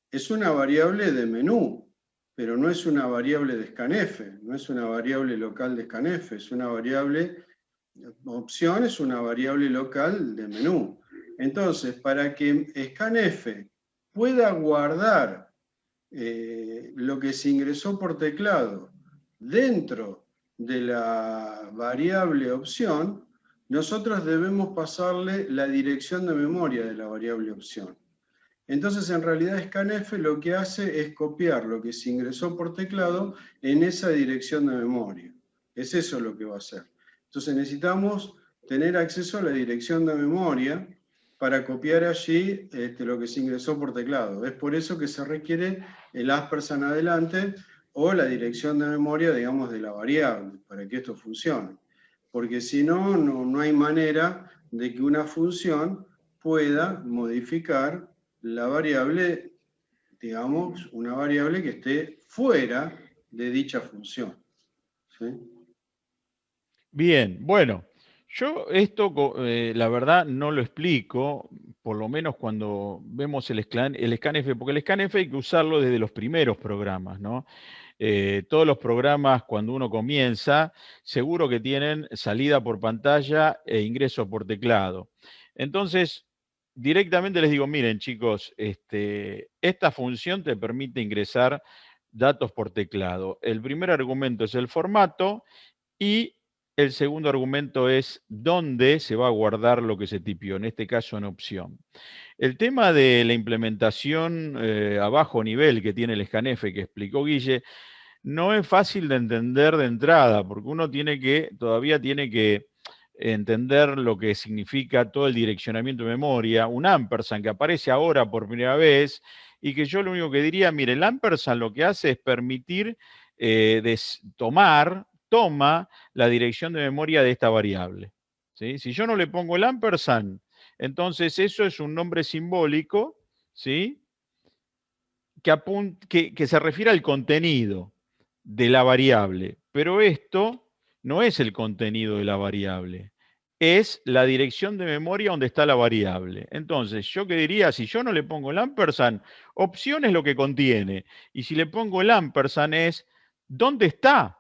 es una variable de menú, pero no es una variable de scanf, no es una variable local de scanf, es una variable, opción es una variable local de menú. Entonces, para que scanf pueda guardar lo que se ingresó por teclado dentro de la variable opción, nosotros debemos pasarle la dirección de memoria de la variable opción. Entonces, en realidad, scanf lo que hace es copiar lo que se ingresó por teclado en esa dirección de memoria. Es eso lo que va a hacer. Entonces, necesitamos tener acceso a la dirección de memoria para copiar allí lo que se ingresó por teclado. Es por eso que se requiere el ampersand adelante o la dirección de memoria, digamos, de la variable, para que esto funcione. Porque si no, no hay manera de que una función pueda modificar la variable, digamos, una variable que esté fuera de dicha función. ¿Sí? Bien, bueno, yo esto, la verdad, no lo explico, por lo menos cuando vemos el scanf, porque el scanf hay que usarlo desde los primeros programas, ¿no? Todos los programas, cuando uno comienza, seguro que tienen salida por pantalla e ingreso por teclado. Entonces, directamente les digo, miren chicos, esta función te permite ingresar datos por teclado. El primer argumento es el formato y el segundo argumento es dónde se va a guardar lo que se tipió, en este caso en opción. El tema de la implementación a bajo nivel que tiene el scanf que explicó Guille, no es fácil de entender de entrada, porque uno todavía tiene que entender lo que significa todo el direccionamiento de memoria, un ampersand que aparece ahora por primera vez, y que yo lo único que diría, mire, el ampersand lo que hace es permitir toma la dirección de memoria de esta variable. ¿Sí? Si yo no le pongo el ampersand, entonces eso es un nombre simbólico, ¿sí? que se refiere al contenido de la variable, pero esto no es el contenido de la variable, es la dirección de memoria donde está la variable. Entonces, yo qué diría, si yo no le pongo el ampersand, opción es lo que contiene, y si le pongo el ampersand es, ¿dónde está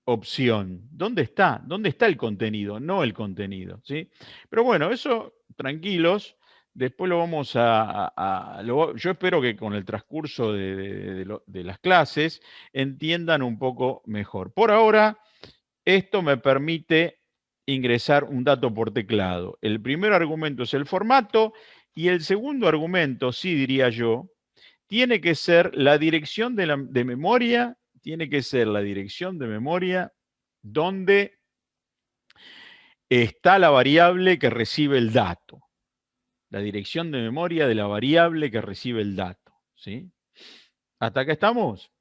opción? ¿Dónde está? ¿Dónde está el contenido? No el contenido, ¿sí? Pero bueno, eso, tranquilos. Después lo vamos yo espero que con el transcurso de las clases entiendan un poco mejor. Por ahora, esto me permite ingresar un dato por teclado. El primer argumento es el formato y el segundo argumento, sí diría yo, tiene que ser la dirección de memoria, tiene que ser la dirección de memoria donde está la variable que recibe el dato. La dirección de memoria de la variable que recibe el dato. ¿Sí? ¿Hasta acá estamos?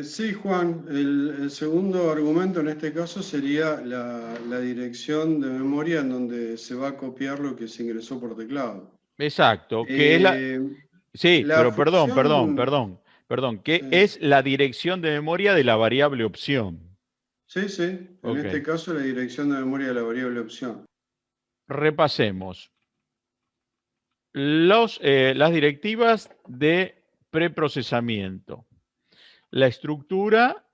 Sí, Juan, el segundo argumento en este caso sería la dirección de memoria en donde se va a copiar lo que se ingresó por teclado. Exacto, que es la... Eh, Sí, la pero función, que eh, es la dirección de memoria de la variable opción. sí, en Ok, este caso la dirección de memoria de la variable opción. repasemos. Las directivas de preprocesamiento. La estructura...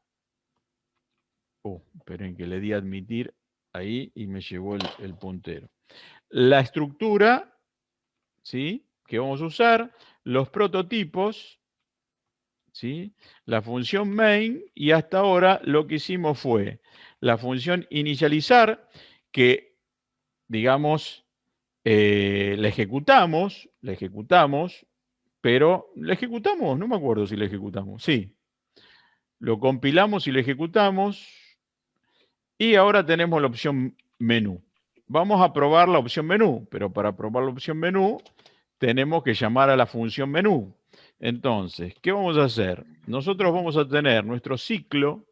esperen que le di a admitir ahí y me llevó el puntero. La estructura, ¿sí? Que vamos a usar, los prototipos, ¿sí? La función main, y hasta ahora lo que hicimos fue la función inicializar, que digamos, la ejecutamos, pero la ejecutamos, no me acuerdo si la ejecutamos, sí. Lo compilamos y lo ejecutamos, y ahora tenemos la opción menú. Vamos a probar la opción menú, pero para probar la opción menú tenemos que llamar a la función menú. Entonces, ¿qué vamos a hacer? Nosotros vamos a tener nuestro ciclo,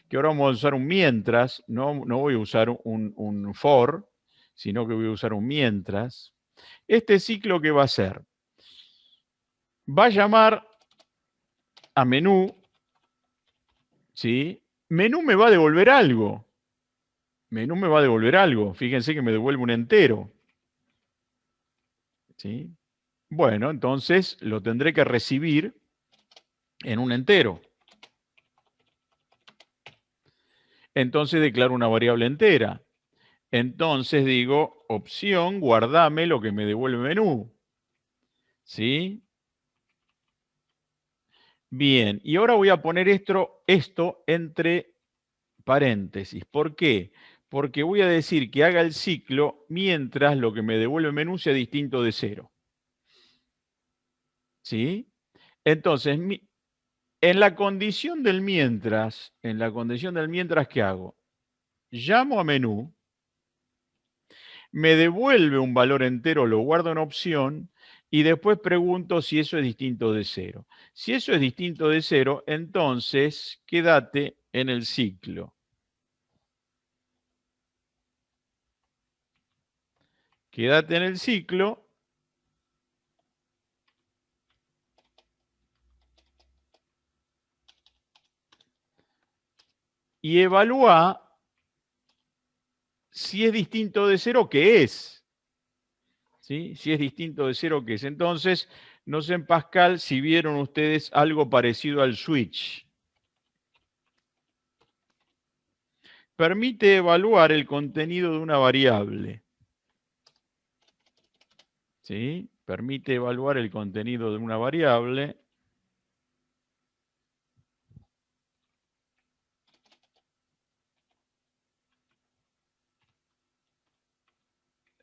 que ahora vamos a usar un mientras, no voy a usar un for, sino que voy a usar un mientras. Este ciclo, ¿qué va a hacer? Va a llamar a menú, ¿sí? Menú me va a devolver algo. Menú me va a devolver algo. Fíjense que me devuelve un entero. ¿Sí? Bueno, entonces lo tendré que recibir en un entero. Entonces declaro una variable entera. Entonces digo, opción, guardame lo que me devuelve menú. ¿Sí? Bien, y ahora voy a poner esto entre paréntesis. ¿Por qué? Porque voy a decir que haga el ciclo mientras lo que me devuelve el menú sea distinto de 0. ¿Sí? Entonces, en la condición del mientras, ¿qué hago? Llamo a menú, me devuelve un valor entero, lo guardo en opción, y después pregunto si eso es distinto de 0. Si eso es distinto de 0, entonces quédate en el ciclo. Quédate en el ciclo. Y evalúa si es distinto de 0, ¿qué es? ¿Sí? Si es distinto de 0, ¿qué es? Entonces, no sé en Pascal si vieron ustedes algo parecido al switch. Permite evaluar el contenido de una variable. ¿Sí? Permite evaluar el contenido de una variable.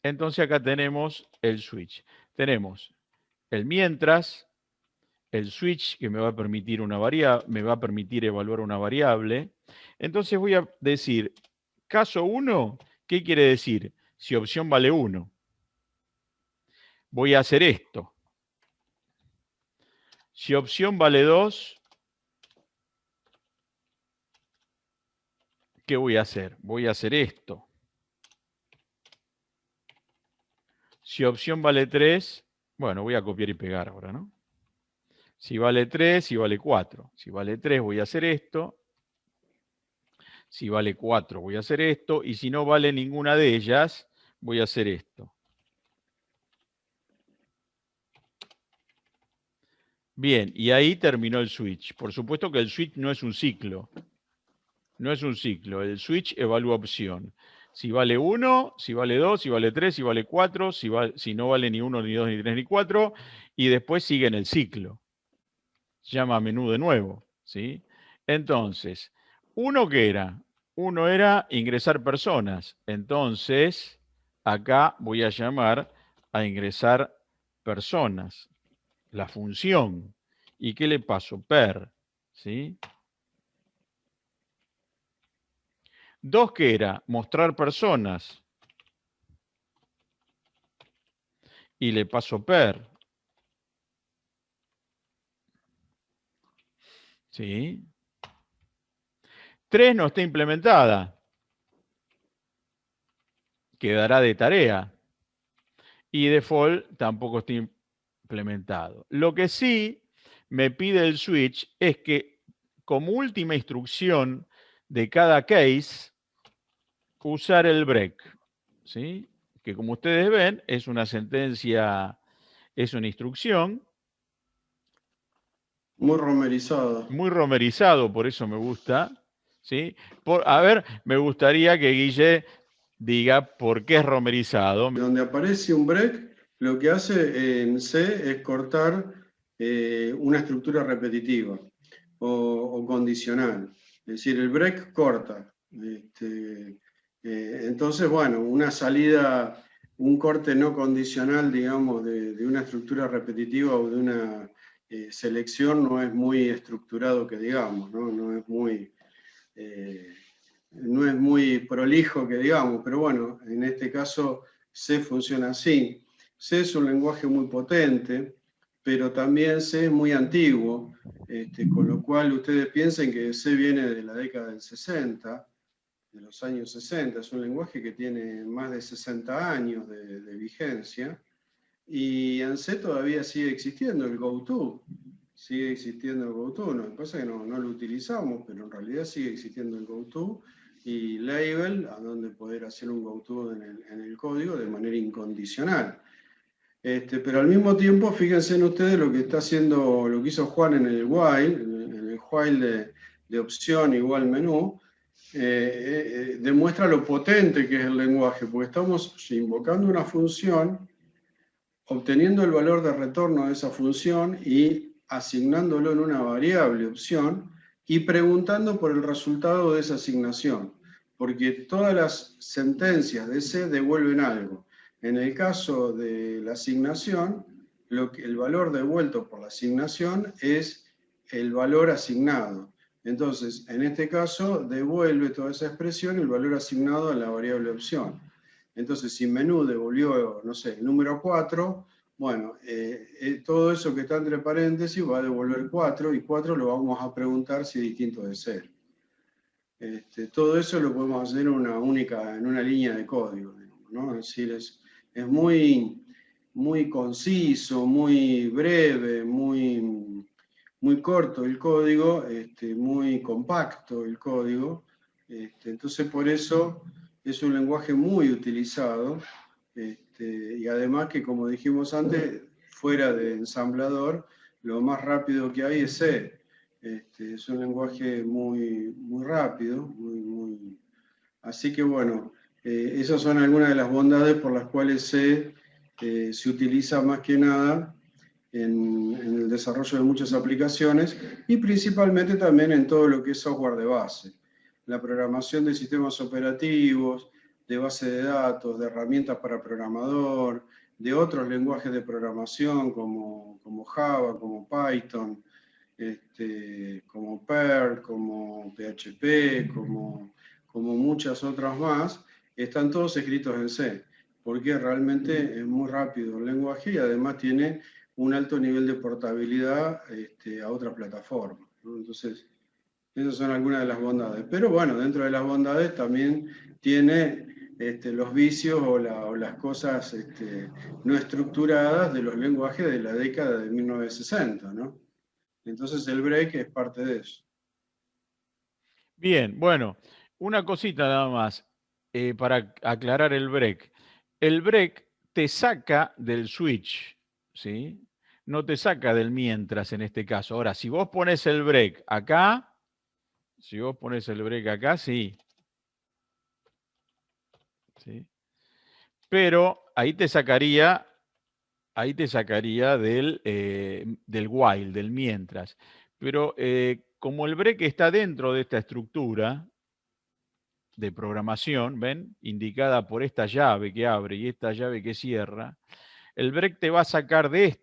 Entonces acá tenemos el switch. Tenemos el mientras, el switch que me va a permitir evaluar una variable. Entonces voy a decir, caso 1, ¿qué quiere decir? Si opción vale 1. Voy a hacer esto. Si opción vale 2, ¿qué voy a hacer? Voy a hacer esto. Si opción vale 3, bueno, voy a copiar y pegar ahora, ¿no? Si vale 3, si vale 4. Si vale 3, voy a hacer esto. Si vale 4, voy a hacer esto. Y si no vale ninguna de ellas, voy a hacer esto. Bien, y ahí terminó el switch. Por supuesto que el switch no es un ciclo. No es un ciclo. El switch evalúa opción. Si vale 1, si vale 2, si vale 3, si vale 4, si no vale ni 1, ni 2, ni 3, ni 4, y después sigue en el ciclo. Se llama menú de nuevo, ¿sí? Entonces, ¿uno qué era? Uno era ingresar personas. Entonces, acá voy a llamar a ingresar personas. La función. ¿Y qué le paso? Per, ¿sí? 2, ¿qué era? Mostrar personas. Y le paso per. ¿Sí? 3 no está implementada. Quedará de tarea. Y default tampoco está implementado. Lo que sí me pide el switch es que como última instrucción de cada case, usar el break. ¿Sí? Que como ustedes ven, es una sentencia, es una instrucción. Muy romerizado. Muy romerizado, por eso me gusta. ¿Sí? A ver, me gustaría que Guille diga por qué es romerizado. Donde aparece un break, lo que hace en C es cortar una estructura repetitiva o condicional. Es decir, el break corta. Entonces, bueno, una salida, un corte no condicional, digamos, de una estructura repetitiva o de una selección no es muy estructurado, que digamos, ¿no? No es muy prolijo, que digamos, pero bueno, en este caso C funciona así. C es un lenguaje muy potente, pero también C es muy antiguo, con lo cual ustedes piensen que C viene de la década del 60, de los años 60, es un lenguaje que tiene más de 60 años de vigencia, y en C todavía sigue existiendo el GoTo. Sigue existiendo el GoTo, lo que pasa es que no lo utilizamos, pero en realidad sigue existiendo el GoTo y label, a donde poder hacer un GoTo en el código de manera incondicional. Pero al mismo tiempo, fíjense en ustedes lo que está haciendo, lo que hizo Juan en el while de opción igual menú, demuestra lo potente que es el lenguaje, porque estamos invocando una función, obteniendo el valor de retorno de esa función y asignándolo en una variable opción, y preguntando por el resultado de esa asignación, porque todas las sentencias de C devuelven algo. En el caso de la asignación, el valor devuelto por la asignación es el valor asignado. Entonces, en este caso, devuelve toda esa expresión el valor asignado a la variable opción. Entonces, si menú devolvió, no sé, el número 4, bueno, todo eso que está entre paréntesis va a devolver 4, y 4 lo vamos a preguntar si es distinto de 0. Todo eso lo podemos hacer en una línea de código, digamos, ¿no? Es decir, es muy conciso, muy breve, muy corto el código, muy compacto el código. Entonces, por eso es un lenguaje muy utilizado, y además que, como dijimos antes, fuera de ensamblador, lo más rápido que hay es C. Es un lenguaje muy rápido, así que bueno, esas son algunas de las bondades por las cuales C se utiliza más que nada en el desarrollo de muchas aplicaciones, y principalmente también en todo lo que es software de base. La programación de sistemas operativos, de base de datos, de herramientas para programador, de otros lenguajes de programación como Java, como Python, como Perl, como PHP, como muchas otras más, están todos escritos en C, porque realmente es muy rápido el lenguaje y además tiene un alto nivel de portabilidad a otras plataformas, ¿no? Entonces, esas son algunas de las bondades. Pero bueno, dentro de las bondades también tiene los vicios o las cosas no estructuradas de los lenguajes de la década de 1960, ¿no? Entonces el break es parte de eso. Bien, bueno, una cosita nada más para aclarar el break. El break te saca del switch, ¿sí? No te saca del mientras en este caso. Ahora, si vos pones el break acá, sí. ¿Sí? Pero ahí te sacaría del while, del mientras. Pero como el break está dentro de esta estructura de programación, ¿ven? Indicada por esta llave que abre y esta llave que cierra, el break te va a sacar de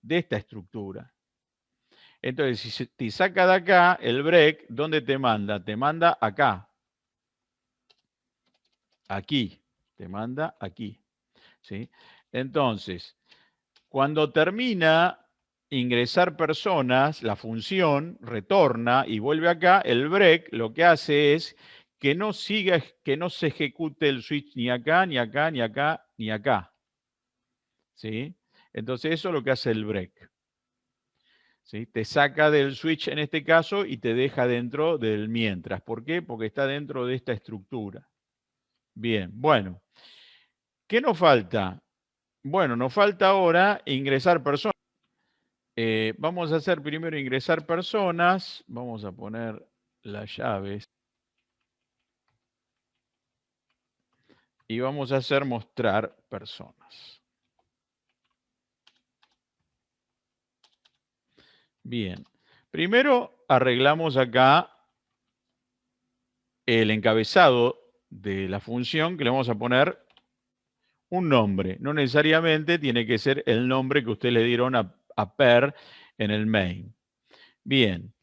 esta estructura. Entonces, si se te saca de acá, el break, ¿dónde te manda? Te manda acá. Aquí. Te manda aquí. ¿Sí? Entonces, cuando termina ingresar personas, la función retorna y vuelve acá, el break lo que hace es que no se ejecute el switch ni acá, ni acá, ni acá, ni acá. ¿Sí? Entonces eso es lo que hace el break. ¿Sí? Te saca del switch en este caso y te deja dentro del mientras. ¿Por qué? Porque está dentro de esta estructura. Bien, bueno. ¿Qué nos falta? Bueno, nos falta ahora ingresar personas. Vamos a hacer primero ingresar personas. Vamos a poner las llaves. Y vamos a hacer mostrar personas. Bien. Primero arreglamos acá el encabezado de la función que le vamos a poner un nombre. No necesariamente tiene que ser el nombre que ustedes le dieron a Per en el main. Bien.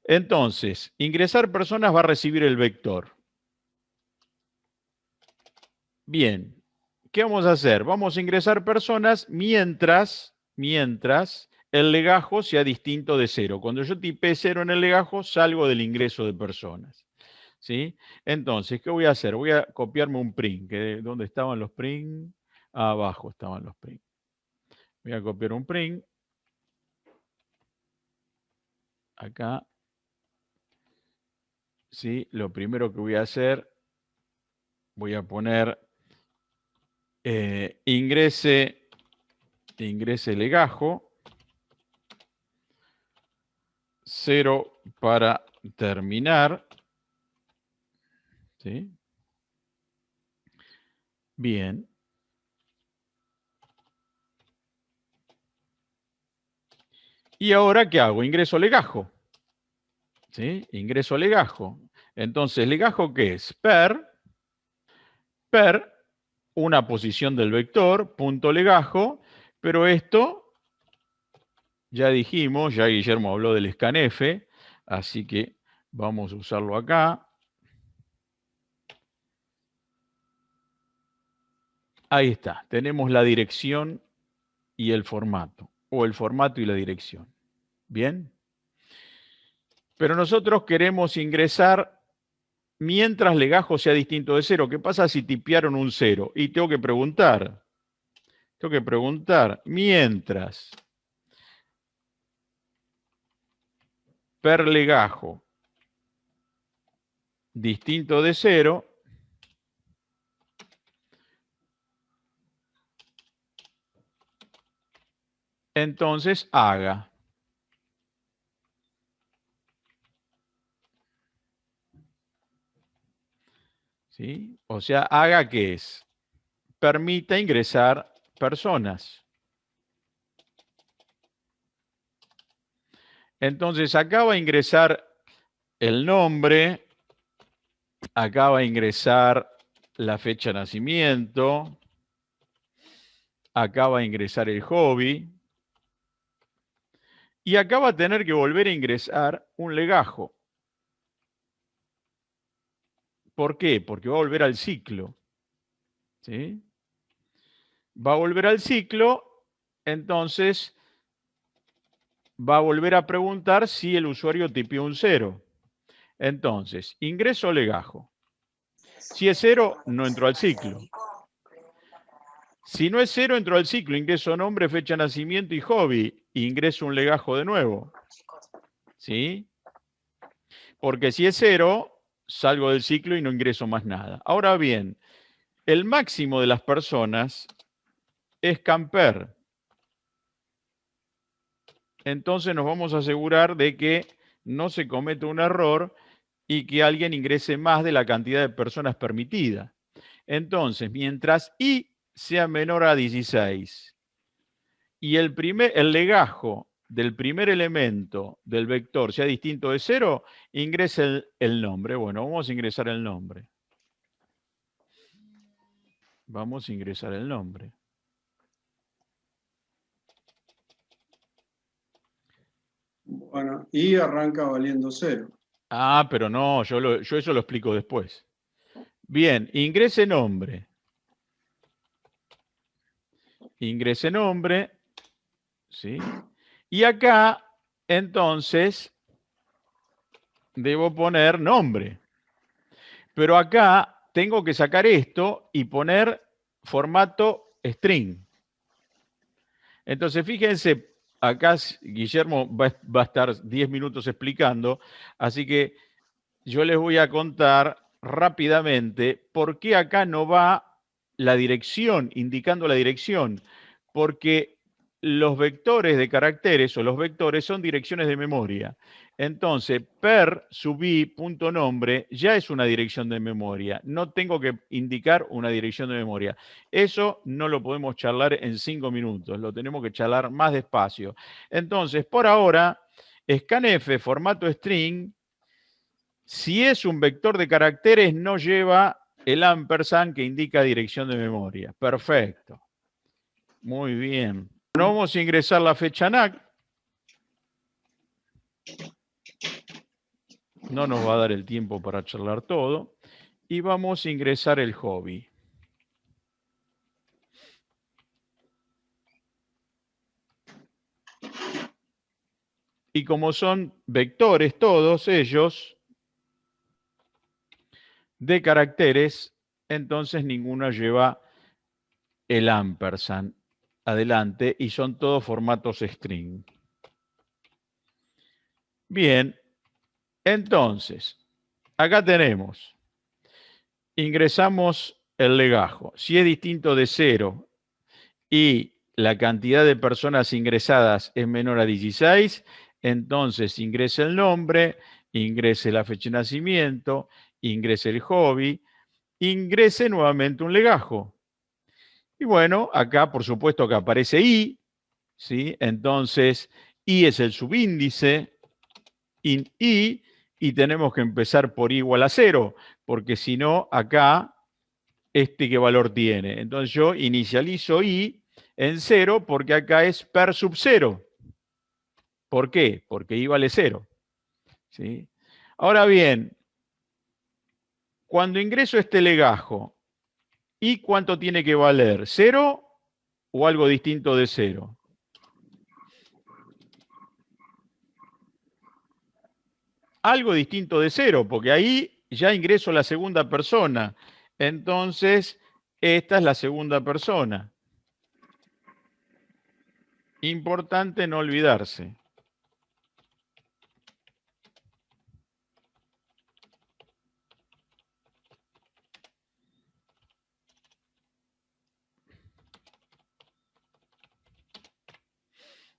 Entonces, ingresar personas va a recibir el vector. Bien. ¿Qué vamos a hacer? Vamos a ingresar personas mientras el legajo sea distinto de 0. Cuando yo tipé 0 en el legajo, salgo del ingreso de personas. ¿Sí? Entonces, ¿qué voy a hacer? Voy a copiarme un print. ¿Dónde estaban los print? Abajo estaban los print. Voy a copiar un print. Acá. ¿Sí? Lo primero que voy a hacer, voy a poner ingrese legajo. 0 para terminar. ¿Sí? Bien. ¿Y ahora qué hago? Ingreso legajo. ¿sí? Ingreso legajo. Entonces, legajo, ¿qué es? Per una posición del vector, punto legajo, pero esto, ya dijimos, ya Guillermo habló del scanf, así que vamos a usarlo acá. Ahí está, tenemos la dirección y el formato, o el formato y la dirección. ¿Bien? Pero nosotros queremos ingresar mientras legajo sea distinto de 0. ¿Qué pasa si tipearon un 0? Y tengo que preguntar, mientras per legajo distinto de 0, entonces haga. ¿Sí? O sea, haga ¿qué es? Permita ingresar personas. Entonces, acá va a ingresar el nombre, acá va a ingresar la fecha de nacimiento, acá va a ingresar el hobby, y acá va a tener que volver a ingresar un legajo. ¿Por qué? Porque va a volver al ciclo. ¿Sí? Va a volver al ciclo, entonces va a volver a preguntar si el usuario tipió un 0. Entonces, ingreso legajo. Si es 0, no entró al ciclo. Si no es 0, entró al ciclo. Ingreso nombre, fecha de nacimiento y hobby. Ingreso un legajo de nuevo. ¿Sí? Porque si es 0, salgo del ciclo y no ingreso más nada. Ahora bien, el máximo de las personas es camper. Entonces nos vamos a asegurar de que no se cometa un error y que alguien ingrese más de la cantidad de personas permitida. Entonces, mientras i sea menor a 16 y el legajo del primer elemento del vector sea distinto de 0, ingrese el nombre. Bueno, vamos a ingresar el nombre. Vamos a ingresar el nombre. Bueno, y arranca valiendo 0. Ah, pero no, yo eso lo explico después. Bien, ingrese nombre. Ingrese nombre. ¿Sí? Y acá, entonces, debo poner nombre. Pero acá tengo que sacar esto y poner formato string. Entonces, fíjense, acá Guillermo va a estar 10 minutos explicando, así que yo les voy a contar rápidamente por qué acá no va la dirección, indicando la dirección. Porque los vectores de caracteres o los vectores son direcciones de memoria. Entonces, per sub i.nombre ya es una dirección de memoria. No tengo que indicar una dirección de memoria. Eso no lo podemos charlar en 5 minutos. Lo tenemos que charlar más despacio. Entonces, por ahora, scanf formato string, si es un vector de caracteres, no lleva el ampersand que indica dirección de memoria. Perfecto. Muy bien. Bueno, vamos a ingresar la fecha NAC. No nos va a dar el tiempo para charlar todo. Y vamos a ingresar el hobby. Y como son vectores todos ellos de caracteres, entonces ninguno lleva el ampersand adelante y son todos formatos string. Bien, entonces, acá tenemos, ingresamos el legajo. Si es distinto de 0 y la cantidad de personas ingresadas es menor a 16, entonces ingrese el nombre, ingrese la fecha de nacimiento, ingrese el hobby, ingrese nuevamente un legajo. Y bueno, acá por supuesto que aparece i, ¿sí? Entonces i es el subíndice, in i, y tenemos que empezar por i igual a 0, porque si no, acá, ¿qué valor tiene? Entonces yo inicializo i en 0 porque acá es per sub 0. ¿Por qué? Porque i vale 0. ¿Sí? Ahora bien, cuando ingreso este legajo, ¿y cuánto tiene que valer? ¿0 o algo distinto de 0? Algo distinto de 0, porque ahí ya ingreso la segunda persona. Entonces, esta es la segunda persona. Importante no olvidarse.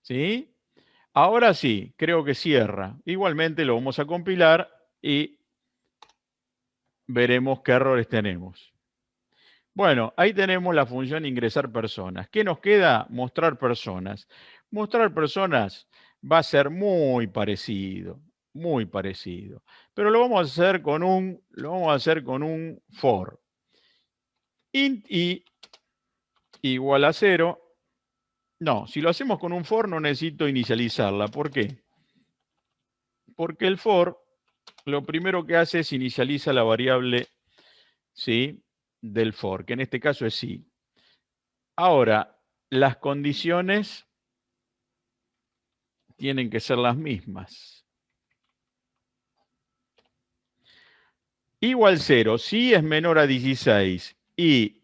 ¿Sí? Ahora sí, creo que cierra. Igualmente lo vamos a compilar y veremos qué errores tenemos. Bueno, ahí tenemos la función ingresar personas. ¿Qué nos queda? Mostrar personas. Mostrar personas va a ser muy parecido, muy parecido. Pero lo vamos a hacer con un for. Int i igual a 0. No, si lo hacemos con un for no necesito inicializarla. ¿Por qué? Porque el for lo primero que hace es inicializa la variable, ¿sí?, del for, que en este caso es i. Ahora, las condiciones tienen que ser las mismas. Igual 0, si es menor a 16 y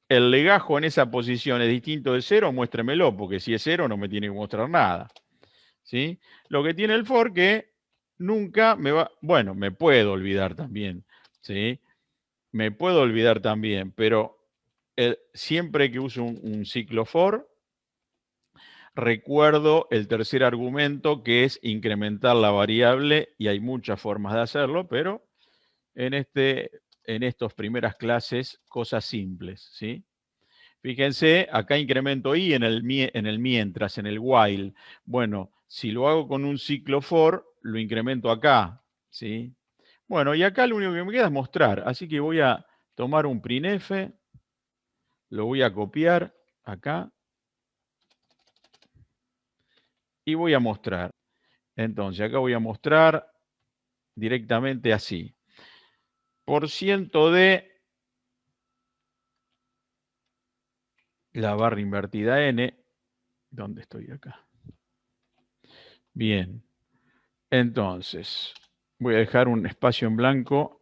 el legajo en esa posición es distinto de 0, muéstremelo, porque si es 0 no me tiene que mostrar nada. ¿Sí? Lo que tiene el for que nunca me va... Bueno, me puedo olvidar también. ¿Sí? Me puedo olvidar también, pero siempre que uso un ciclo for, recuerdo el tercer argumento, que es incrementar la variable, y hay muchas formas de hacerlo, pero en estas primeras clases, cosas simples, ¿sí? Fíjense, acá incremento i en el mientras, en el while. Bueno, si lo hago con un ciclo for, lo incremento acá, ¿sí? Bueno, y acá lo único que me queda es mostrar, así que voy a tomar un printf, lo voy a copiar acá y voy a mostrar. Entonces, acá voy a mostrar directamente así. Por ciento de la barra invertida n. ¿Dónde estoy acá? Bien. Entonces, voy a dejar un espacio en blanco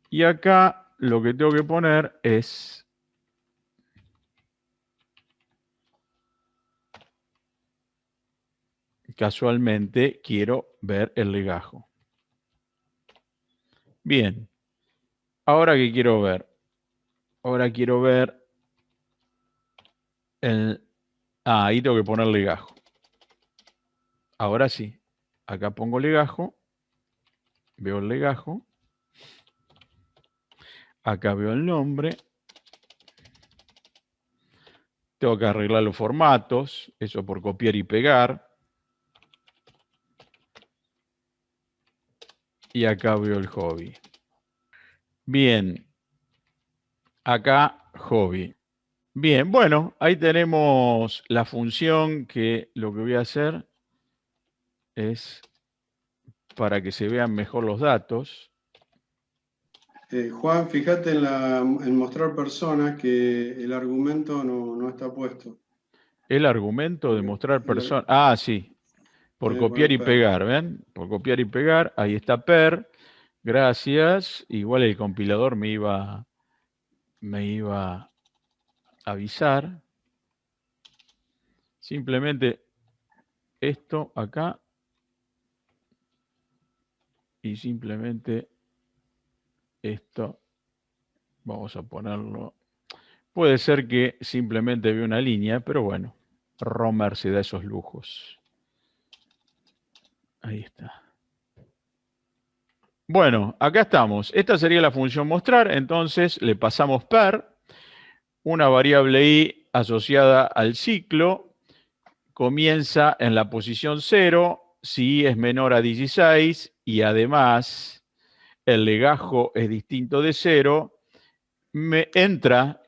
y acá lo que tengo que poner es casualmente quiero ver el legajo. Bien. Ahora, ¿qué quiero ver? Ahora quiero ver el... Ah, ahí tengo que poner legajo. Ahora sí. Acá pongo legajo. Veo el legajo. Acá veo el nombre. Tengo que arreglar los formatos. Eso por copiar y pegar. Y acá veo el hobby. Bien. Acá hobby. Bien, bueno, ahí tenemos la función que lo que voy a hacer es, para que se vean mejor los datos. Juan, fíjate en mostrar personas que el argumento no está puesto. El argumento de mostrar personas. Ah, sí. Por copiar y pegar, ¿ven? Por copiar y pegar. Ahí está per. Gracias. Igual el compilador me iba a avisar. Simplemente esto acá. Y simplemente esto. Vamos a ponerlo. Puede ser que simplemente vea una línea, pero bueno, Romer se da esos lujos. Ahí está. Bueno, acá estamos. Esta sería la función mostrar, entonces le pasamos per, una variable i asociada al ciclo, comienza en la posición 0, si es menor a 16 y además el legajo es distinto de 0, entra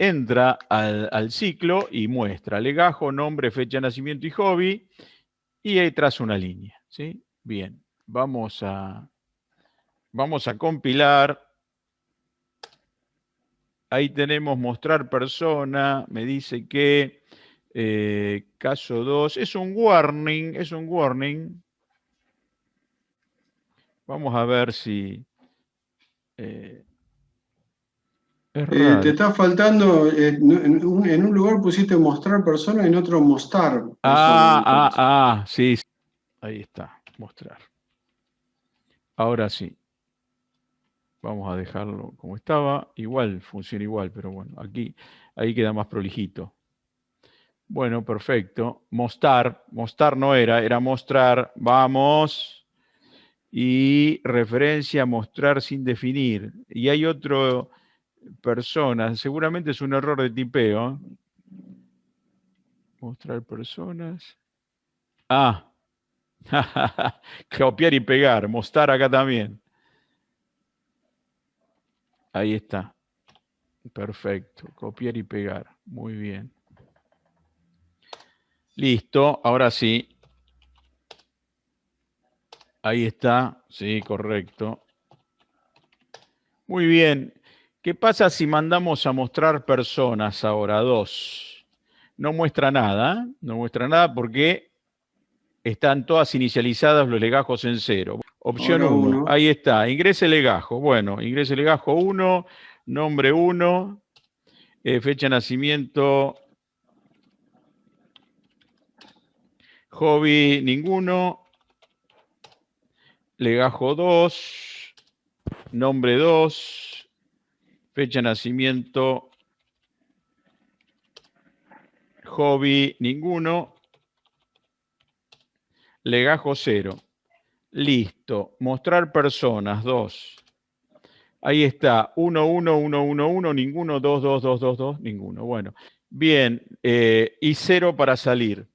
al ciclo y muestra legajo, nombre, fecha de nacimiento y hobby, y ahí traza una línea, ¿sí? Bien, vamos a compilar. Ahí tenemos mostrar persona, me dice que caso 2, es un warning. Vamos a ver si es Te raro. está faltando, en un lugar pusiste mostrar persona y en otro mostrar persona. Sí, ahí está, mostrar. Ahora sí. Vamos a dejarlo como estaba. Igual, funciona igual, pero bueno, ahí queda más prolijito. Bueno, perfecto. Mostrar no era mostrar. Vamos. Y referencia, mostrar sin definir. Y hay otro personas. Seguramente es un error de tipeo. Mostrar personas. Ah. Copiar y pegar. Mostrar acá también. Ahí está. Perfecto. Copiar y pegar. Muy bien. Listo. Ahora sí. Ahí está. Sí, correcto. Muy bien. ¿Qué pasa si mandamos a mostrar personas ahora? 2. No muestra nada. No muestra nada porque están todas inicializadas los legajos en 0. Opción Ahora 1. 1. Ahí está. Ingrese legajo. Bueno, ingrese legajo 1. Nombre 1. Fecha de nacimiento. Hobby ninguno. Legajo 2. Nombre 2. Fecha de nacimiento. Hobby ninguno. Legajo 0. Listo. Mostrar personas 2. Ahí está. 1, 1, 1, 1, 1, ninguno. 2, 2, 2, 2, 2, ninguno. Bueno. Bien. Y 0 para salir.